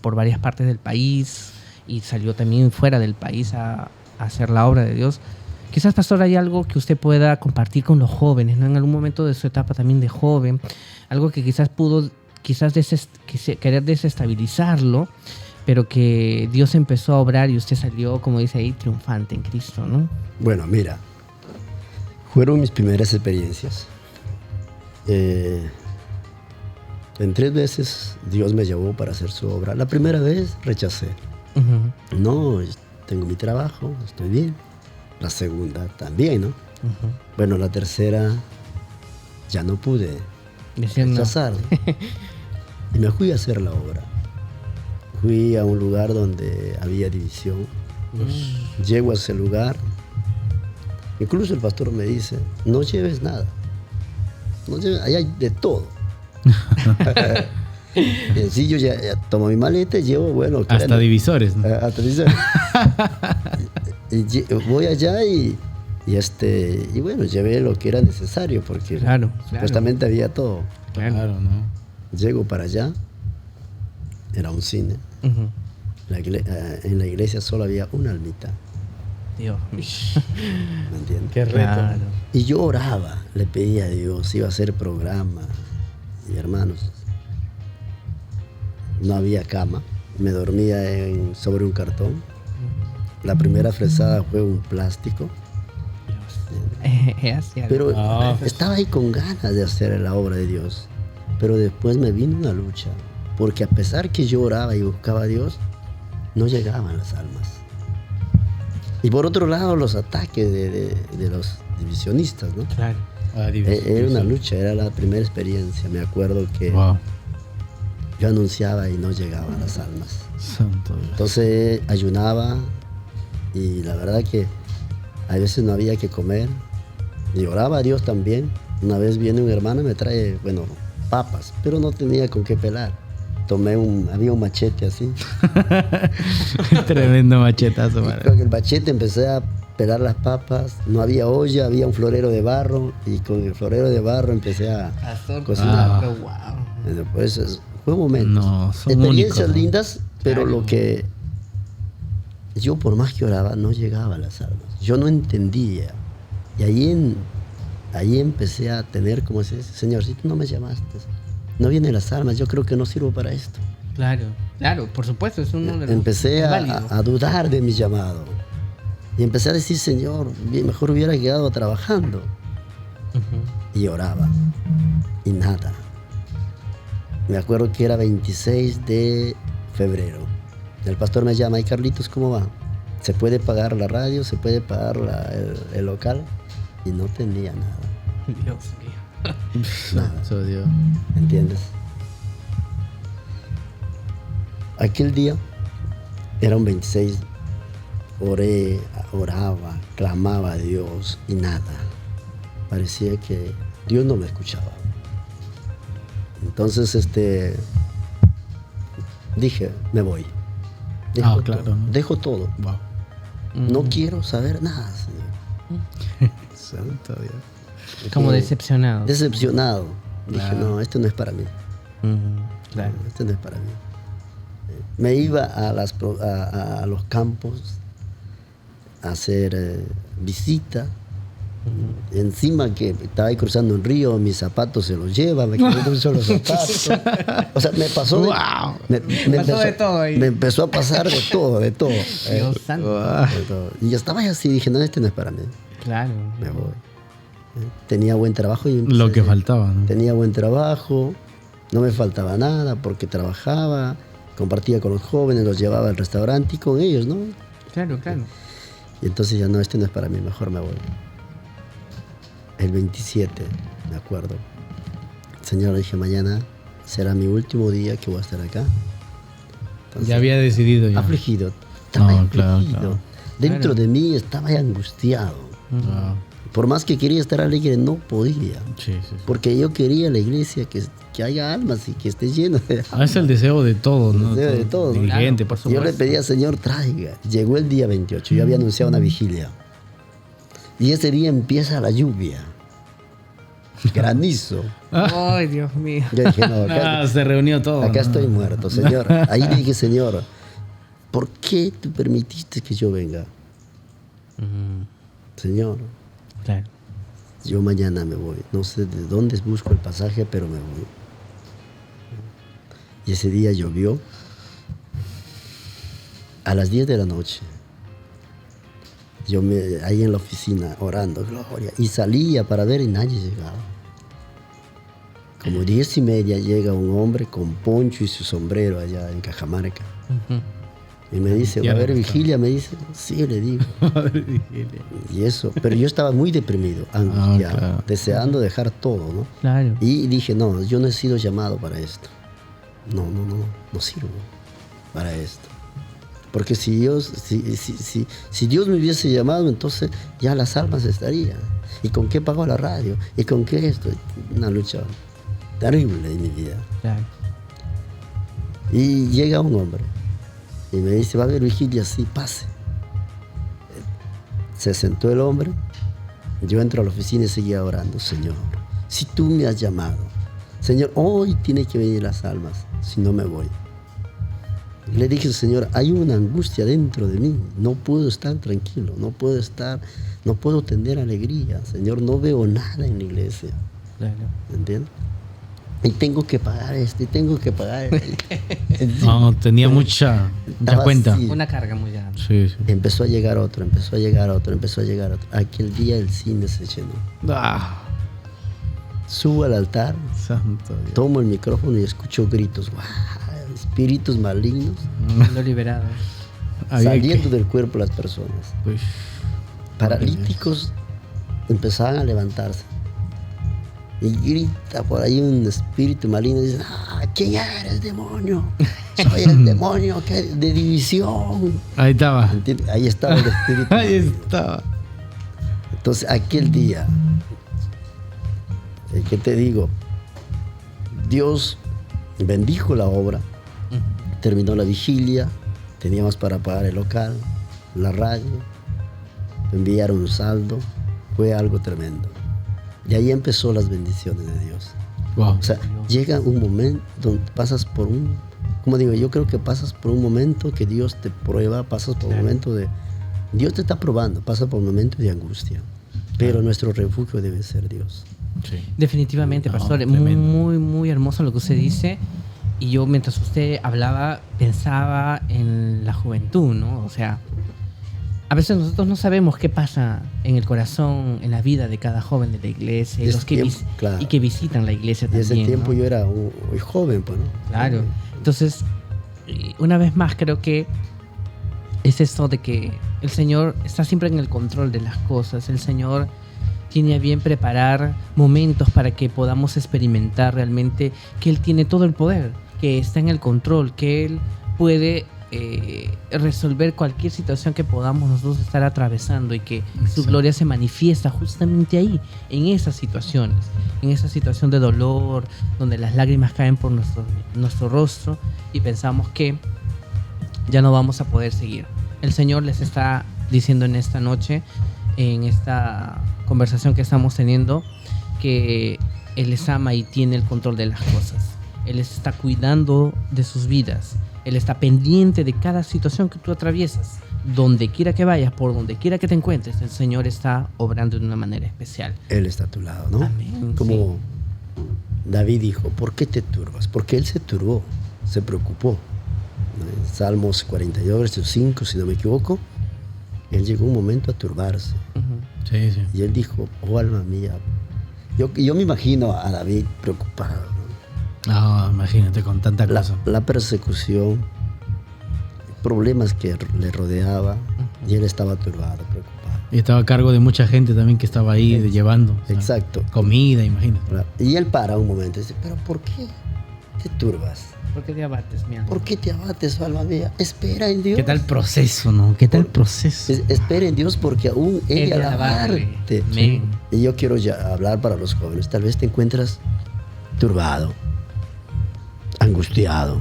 por varias partes del país y salió también fuera del país a hacer la obra de Dios. Quizás, pastor, hay algo que usted pueda compartir con los jóvenes, ¿no? En algún momento de su etapa también de joven, algo que quizás pudo querer desestabilizarlo, pero que Dios empezó a obrar y usted salió, como dice ahí, triunfante en Cristo, ¿no? Bueno, mira, fueron mis primeras experiencias. En 3 veces Dios me llevó para hacer su obra. La primera vez rechacé. Uh-huh. No, tengo mi trabajo, estoy bien. La segunda también, ¿no? Uh-huh. Bueno, la tercera ya no pude Decir no. rechazar. Y me fui a hacer la obra. Fui a un lugar donde había división. Llego a ese lugar. Incluso el pastor me dice, no lleves nada. Ahí hay de todo. Y así yo ya tomo mi maleta y llevo, bueno... Hasta divisores, ¿no? Hasta divisores. Y voy allá y bueno, llevé lo que era necesario porque Claro. supuestamente había todo. Claro, ¿no? Llego para allá era un cine. Ujú. En la iglesia solo había una almita, Dios mío. ¿me entiendes? Qué reto. Claro. Y yo oraba, le pedía a Dios, iba a hacer programa. Y hermanos, no había cama, me dormía sobre un cartón. La primera fresada fue un plástico, Así algo. pero Ah. estaba ahí con ganas de hacer la obra de Dios. Pero después me vino una lucha, porque a pesar que yo oraba y buscaba a Dios, no llegaban las almas. Y por otro lado, los ataques de los divisionistas, ¿no? Claro. Era una lucha, era la primera experiencia. Me acuerdo que Wow. yo anunciaba y no llegaban las almas. Santo Dios. Entonces ayunaba y la verdad que a veces no había que comer. Y oraba a Dios también. Una vez viene un hermano y me trae, bueno, papas, pero no tenía con qué pelar. Había un machete así. Tremendo machetazo, Y madre. con el machete empecé a pelar las papas. No había olla, había un florero de barro. Y con el florero de barro empecé a Pastor, cocinar. wow. Después fue un momento. No, son Experiencias únicos, ¿no? lindas, pero Claro. lo que yo por más que oraba no llegaba a las almas. Yo no entendía. Y ahí empecé a tener como ese, Señor, si tú no me llamaste, no vienen las almas, yo creo que no sirvo para esto. Claro, claro, por supuesto, es uno de los. Empecé es válido. a dudar de mi llamado. Y empecé a decir, Señor, mejor hubiera quedado trabajando. Ujú. Y oraba. Y nada. Me acuerdo que era 26 de febrero. El pastor me llama, y Carlitos, ¿cómo va? ¿Se puede pagar la radio? ¿Se puede pagar el local? Y no tenía nada, Dios mío. Santo Dios. ¿entiendes? Aquel día, era un 26, oraba, clamaba a Dios y nada. Parecía que Dios no me escuchaba. Entonces, dije, me voy. Dejo claro, todo. ¿no? Dejo todo. Wow. No quiero saber nada, Señor. Santo Dios. Como Dije, decepcionado. Decepcionado. Dije, Claro. no, esto no es para mí. Claro. Esto no es para mí. Me iba a los campos a hacer visita. Encima que estaba ahí cruzando un río, mis zapatos se los lleva, me quedé con solo zapatos. O sea, me pasó de, Wow. me Pasó de todo ahí. me empezó a pasar de todo, de todo. Dios santo. De todo. Y yo estaba así, dije, no, este no es para mí, Claro. me voy. Tenía buen trabajo y Lo que faltaba, ¿no? tenía buen trabajo, no me faltaba nada porque trabajaba, compartía con los jóvenes, los llevaba al restaurante y con ellos, ¿no? Claro, claro. Y entonces ya no, este no es para mí, mejor me voy. El 27, me acuerdo. Señor, dije, mañana será mi último día que voy a estar acá. Entonces, Ya había decidido. Ya. afligido, estaba No, claro, afligido. claro. Dentro Claro. de mí estaba angustiado. Wow. Por más que quería estar alegre, no podía. Sí, sí, sí. Porque yo quería la iglesia que haya almas y que esté llena de Es el deseo de todos, ¿no? deseo de todos. Dirigente, por Yo supuesto. le pedí al Señor, traiga. Llegó el día 28, yo había anunciado una vigilia. Y ese día empieza la lluvia. Granizo. Ay, Dios mío. Yo dije, no, acá, Se reunió todo. acá ¿no? estoy muerto, Señor. Ahí dije, Señor, ¿por qué tú permitiste que yo venga? Señor, Claro. yo mañana me voy. No sé de dónde busco el pasaje, pero me voy. Y ese día llovió a las 10 de la noche. Ahí en la oficina orando, gloria. Y salía para ver y nadie llegaba. Como 10:30 llega un hombre con poncho y su sombrero allá en Cajamarca. Ujú. Y me dice, ¿va a haber Tierra, vigilia? Me dice, sí, le digo. Y eso, pero yo estaba muy deprimido, angustiado, claro. deseando dejar todo, ¿no? Claro. Y dije, no, yo no he sido llamado para esto. No sirvo para esto. Porque si Dios me hubiese llamado, entonces ya las almas estarían. ¿Y con qué pago la radio? ¿Y con qué esto? Una lucha terrible en mi vida. Claro. Y llega un hombre y me dice, va a haber vigilia, sí, pase. Se sentó el hombre, yo entro a la oficina y seguía orando, Señor, si tú me has llamado, Señor, hoy tiene que venir las almas, si no me voy. Le dije, Señor, hay una angustia dentro de mí. No puedo estar tranquilo, no puedo tener alegría. Señor, no veo nada en la iglesia. Claro. ¿Entiendes? Y tengo que pagar esto, y tengo que pagar esto. No, tenía mucha cuenta. Así. Una carga muy grande. Sí, sí. Empezó a llegar otro. Aquel día el cine se llenó. Ah, Subo al altar, santo Dios. tomo el micrófono y escucho gritos. ¡Guau! Espíritus malignos Lo liberado. Había saliendo que- del cuerpo de las personas. Uy, Paralíticos empezaban a levantarse. Y grita por ahí un espíritu maligno y dice, ¿quién eres, demonio? Soy el demonio de división. ahí estaba. ¿Entiendes? Ahí estaba el espíritu. Ahí maligno. estaba. Entonces, aquel día, ¿qué te digo? Dios bendijo la obra, terminó la vigilia, teníamos para pagar el local, la radio, enviaron un saldo, fue algo tremendo. Y ahí empezó las bendiciones de Dios. Wow. O sea, llega un momento donde pasas por como digo, yo creo que pasas por un momento que Dios te prueba, pasas por un momento de, Dios te está probando, pasas por un momento de angustia, pero nuestro refugio debe ser Dios. Sí. Definitivamente, No, pastor. tremendo. Muy, muy hermoso lo que usted dice. Y yo, mientras usted hablaba, pensaba en la juventud, ¿no? O sea, a veces nosotros no sabemos qué pasa en el corazón, en la vida de cada joven de la iglesia, y Y los que, tiempo, claro. y que visitan la iglesia Y también. ese tiempo ¿no? yo era muy joven, pues, ¿no? Claro. Entonces, una vez más creo que es esto de que el Señor está siempre en el control de las cosas. El Señor tiene a bien preparar momentos para que podamos experimentar realmente que Él tiene todo el poder, que está en el control, que Él puede resolver cualquier situación que podamos nosotros estar atravesando y que su gloria se manifiesta justamente ahí, en esas situaciones, en esa situación de dolor, donde las lágrimas caen por nuestro rostro y pensamos que ya no vamos a poder seguir. El Señor les está diciendo en esta noche, en esta conversación que estamos teniendo, que Él les ama y tiene el control de las cosas. Él les está cuidando de sus vidas. Él está pendiente de cada situación que tú atraviesas. Donde quiera que vayas, por donde quiera que te encuentres, el Señor está obrando de una manera especial. Él está a tu lado, ¿no? Amén, Como David dijo, ¿por qué te turbas? Porque él se turbó, se preocupó. En Salmos 42, verso 5, si no me equivoco, él llegó un momento a turbarse. Ujú. Sí, sí. Y él dijo, oh alma mía. Yo me imagino a David preocupado, ¿no? No, imagínate con tanta La, cosa. la persecución, problemas que le rodeaba, y él estaba turbado, preocupado. Y estaba a cargo de mucha gente también que estaba ahí llevando. o sea, Exacto. Comida, imagínate. ¿Verdad? Y él para un momento y dice, pero ¿por qué te turbas? ¿Por qué te abates, mi alma? ¿Por qué te abates, alma mía? Espera en Dios. ¿Qué tal proceso, no? ¿Qué tal proceso? Espera en Dios porque aún Él He de de alabarte. alabarle. Amén. Y yo quiero ya hablar para los jóvenes. Tal vez te encuentras turbado, angustiado,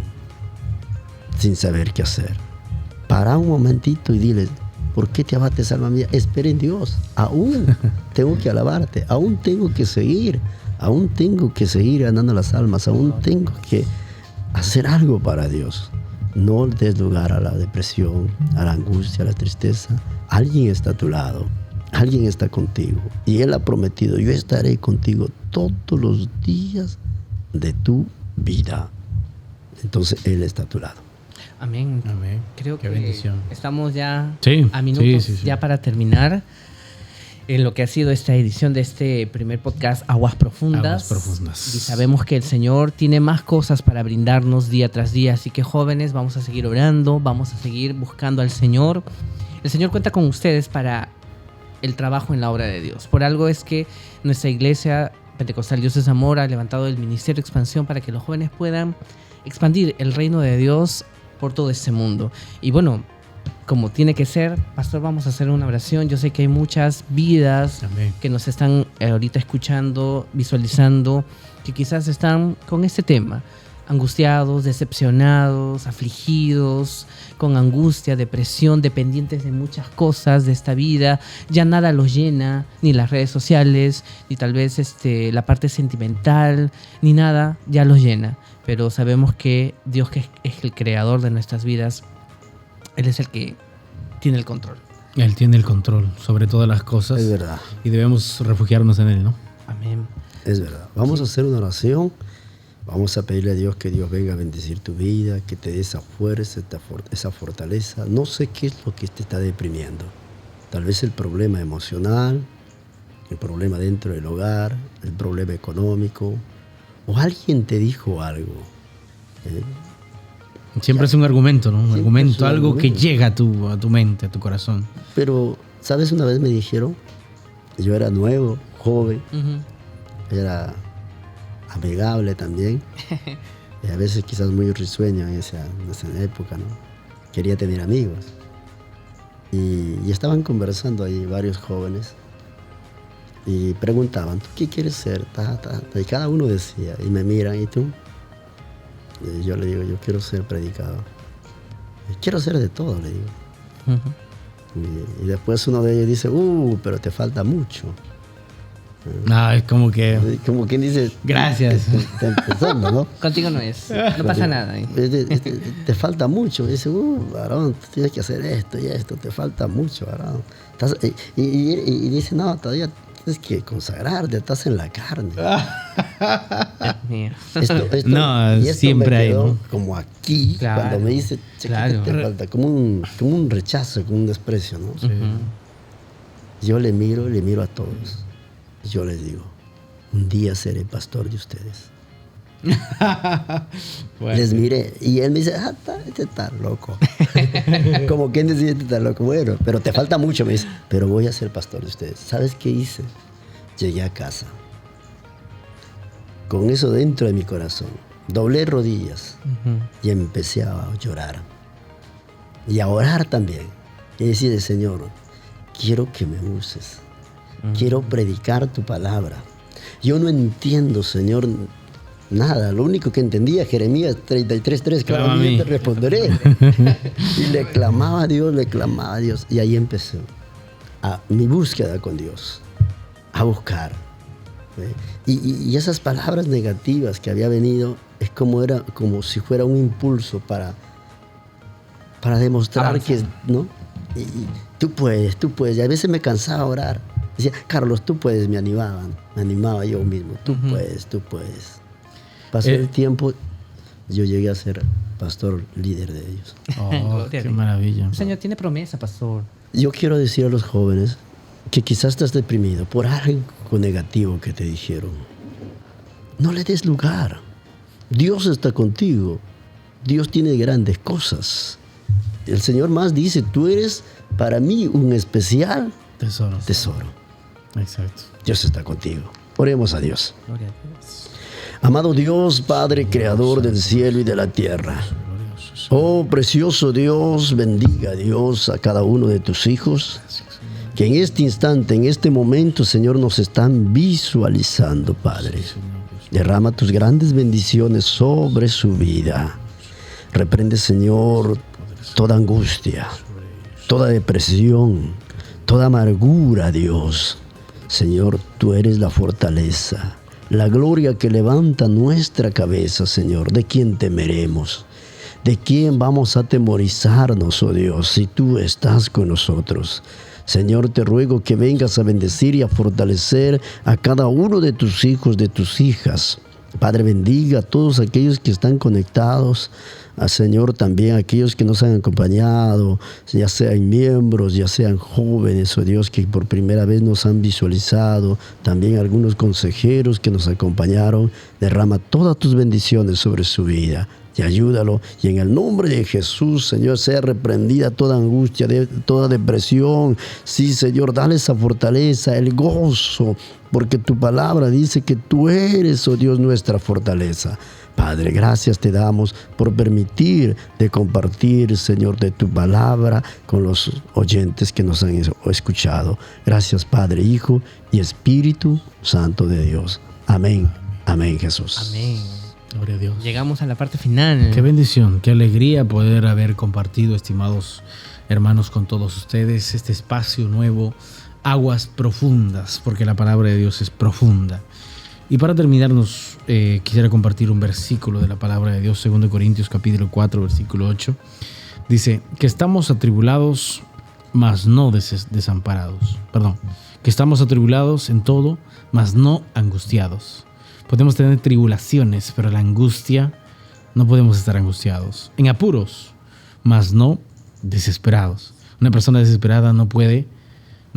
sin saber qué hacer. Para un momentito y dile, ¿por qué te abates, alma mía? Espera en Dios. Aún tengo que alabarte. Aún tengo que seguir. Aún tengo que seguir ganando las almas. Aún tengo que hacer algo para Dios. No des lugar a la depresión, a la angustia, a la tristeza. Alguien está a tu lado. Alguien está contigo. Y Él ha prometido, yo estaré contigo todos los días de tu vida. Entonces Él está a tu lado. Amén. Amén. Creo Qué que bendición. estamos ya Sí, a minutos sí. ya para terminar en lo que ha sido esta edición de este primer podcast Aguas Profundas. Aguas Profundas. Y sabemos que el Señor tiene más cosas para brindarnos día tras día, así que jóvenes, vamos a seguir orando, vamos a seguir buscando al Señor. El Señor cuenta con ustedes para el trabajo en la obra de Dios. Por algo es que nuestra iglesia Pentecostal Dios es Amor ha levantado el Ministerio de Expansión para que los jóvenes puedan expandir el reino de Dios por todo este mundo. Y bueno, como tiene que ser, pastor, vamos a hacer una oración. Yo sé que hay muchas vidas Amén. que nos están ahorita escuchando, visualizando, que quizás están con este tema, angustiados, decepcionados, afligidos, con angustia, depresión, dependientes de muchas cosas de esta vida. Ya nada los llena, ni las redes sociales, ni tal vez la parte sentimental, ni nada ya los llena. Pero sabemos que Dios, que es el creador de nuestras vidas, Él es el que tiene el control. Él tiene el control sobre todas las cosas. Es verdad. Y debemos refugiarnos en Él, ¿no? Amén. Es verdad. Vamos a hacer una oración. Vamos a pedirle a Dios que Dios venga a bendecir tu vida, que te dé esa fuerza, esa fortaleza. No sé qué es lo que te está deprimiendo. Tal vez el problema emocional, el problema dentro del hogar, el problema económico, o alguien te dijo algo. Siempre es un argumento, ¿no? Un argumento, es un algo argumento. que llega a tu mente, a tu corazón. Pero, ¿sabes? Una vez me dijeron, yo era nuevo, joven, era amigable también, y a veces quizás muy risueño en esa época, ¿no? Quería tener amigos. Y estaban conversando ahí varios jóvenes y preguntaban, ¿tú qué quieres ser? Y cada uno decía, y me miran, ¿y tú? Y yo le digo, yo quiero ser predicador. Y quiero ser de todo, le digo. Y después uno de ellos dice, pero te falta mucho. Es como que... Como quien dice, gracias. Está empezando, ¿no? Contigo no es, no pasa nada. Te falta mucho. Y dice, varón, tú tienes que hacer esto y esto, te falta mucho, varón. Y dice, no, todavía tienes que consagrarte, estás en la carne. Dios mío. No, y esto siempre me hay, quedó ¿no? como aquí, Claro, cuando me dice, che, claro. ¿qué te falta? Como un rechazo, como un desprecio, ¿no? Yo le miro a todos. Yo les digo, un día seré pastor de ustedes. Bueno. Les miré y él me dice, este está loco. Como quien decía, este está loco. Bueno, pero te falta mucho, me dice, pero voy a ser pastor de ustedes. ¿Sabes qué hice? Llegué a casa con eso dentro de mi corazón. Doblé rodillas y empecé a llorar. Y a orar también. Y decirle, Señor, quiero que me uses. Quiero predicar tu palabra. Yo no entiendo, Señor, nada. Lo único que entendía, Jeremías 33:3, clama a mí, yo te responderé. Y le clamaba a Dios. Y ahí empecé mi búsqueda con Dios, a buscar. Y esas palabras negativas que había venido, era como si fuera un impulso para demostrar avanzar. que, ¿no? Y tú puedes. Y a veces me cansaba orar. Decía, Carlos, tú puedes, me animaba yo mismo. Tú puedes. Pasó el tiempo, yo llegué a ser pastor líder de ellos. Gloria a Qué Dios. maravilla. El Señor tiene promesa, pastor. Yo quiero decir a los jóvenes que quizás estás deprimido por algo negativo que te dijeron. No le des lugar. Dios está contigo. Dios tiene grandes cosas. El Señor más dice, tú eres para mí un especial tesoro. Exacto. Dios está contigo. Oremos a Dios. Gloria a Dios. Amado Dios, Padre, Creador del cielo y de la tierra. Oh, precioso Dios, bendiga Dios a cada uno de tus hijos que en este instante, en este momento, Señor, nos están visualizando, Padre. Derrama tus grandes bendiciones sobre su vida. Reprende, Señor, toda angustia, toda depresión, toda amargura, Dios. Señor, tú eres la fortaleza, la gloria que levanta nuestra cabeza, Señor. ¿De quién temeremos? ¿De quién vamos a atemorizarnos, oh Dios, si tú estás con nosotros? Señor, te ruego que vengas a bendecir y a fortalecer a cada uno de tus hijos, de tus hijas. Padre, bendiga a todos aquellos que están conectados. Señor, también a aquellos que nos han acompañado, ya sean miembros, ya sean jóvenes, oh Dios, que por primera vez nos han visualizado. También algunos consejeros que nos acompañaron. Derrama todas tus bendiciones sobre su vida. Y ayúdalo. Y en el nombre de Jesús, Señor, sea reprendida toda angustia, toda depresión. Sí, Señor, dale esa fortaleza, el gozo, porque tu palabra dice que tú eres, oh Dios, nuestra fortaleza. Padre, gracias te damos por permitir de compartir, Señor, de tu palabra con los oyentes que nos han escuchado. Gracias, Padre, Hijo y Espíritu Santo de Dios. Amén. Amén, Jesús. Amén. Gloria a Dios. Llegamos a la parte final. Qué bendición, qué alegría poder haber compartido, estimados hermanos, con todos ustedes este espacio nuevo, Aguas Profundas, porque la palabra de Dios es profunda. Y para terminarnos, quisiera compartir un versículo de la palabra de Dios, 2 Corintios capítulo 4, versículo 8. Dice que estamos atribulados, mas no desamparados. Perdón, que estamos atribulados en todo, mas no angustiados. Podemos tener tribulaciones, pero la angustia, no podemos estar angustiados. En apuros, mas no desesperados. Una persona desesperada no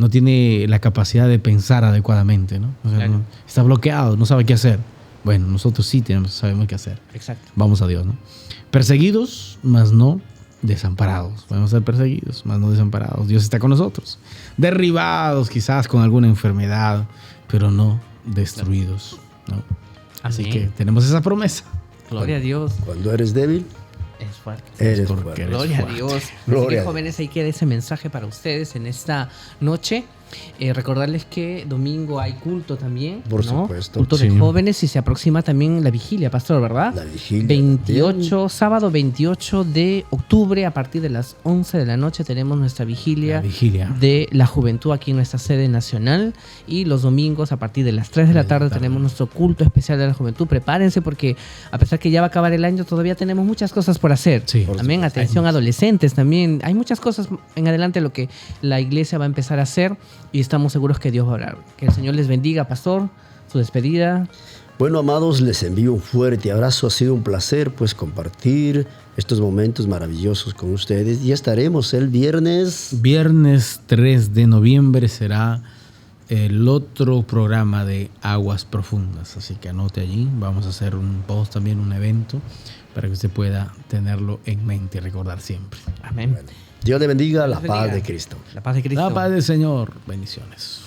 tiene la capacidad de pensar adecuadamente, ¿no? O sea, Claro. está bloqueado, no sabe qué hacer. Bueno, nosotros sí sabemos qué hacer. Exacto. Vamos a Dios, ¿no? Perseguidos, mas no desamparados. Podemos ser perseguidos, mas no desamparados. Dios está con nosotros. Derribados quizás con alguna enfermedad, pero no destruidos, ¿no? Así Amén. que tenemos esa promesa. Gloria a Dios. Cuando eres débil, Es fuerte. eres porque fuerte. eres Gloria a fuerte. Dios. Gloria Así que, a Dios. jóvenes, ahí queda ese mensaje para ustedes en esta noche. Recordarles que domingo hay culto también. Por ¿no? supuesto. Culto de Sí. jóvenes, y se aproxima también la vigilia, pastor, ¿verdad? La vigilia. 28, sábado 28 de octubre, a partir de las 11 de la noche, tenemos nuestra La vigilia vigilia. de la juventud aquí en nuestra sede nacional, y los domingos a partir de las 3 de la tarde tenemos nuestro culto especial de la juventud. Prepárense, porque a pesar que ya va a acabar el año, todavía tenemos muchas cosas por hacer. Sí. Amén. Atención, adolescentes también. Hay muchas cosas en adelante lo que la iglesia va a empezar a hacer, y estamos seguros que Dios va a hablar. Que el Señor les bendiga, pastor. Su despedida. Bueno, amados, les envío un fuerte abrazo. Ha sido un placer, pues, compartir estos momentos maravillosos con ustedes. Ya estaremos el viernes. Viernes 3 de noviembre será el otro programa de Aguas Profundas. Así que anote allí. Vamos a hacer un post también, un evento, para que usted pueda tenerlo en mente y recordar siempre. Amén. Dios le bendiga, la Dios paz bendiga. de Cristo. La paz de Cristo. La paz del Señor. Bendiciones.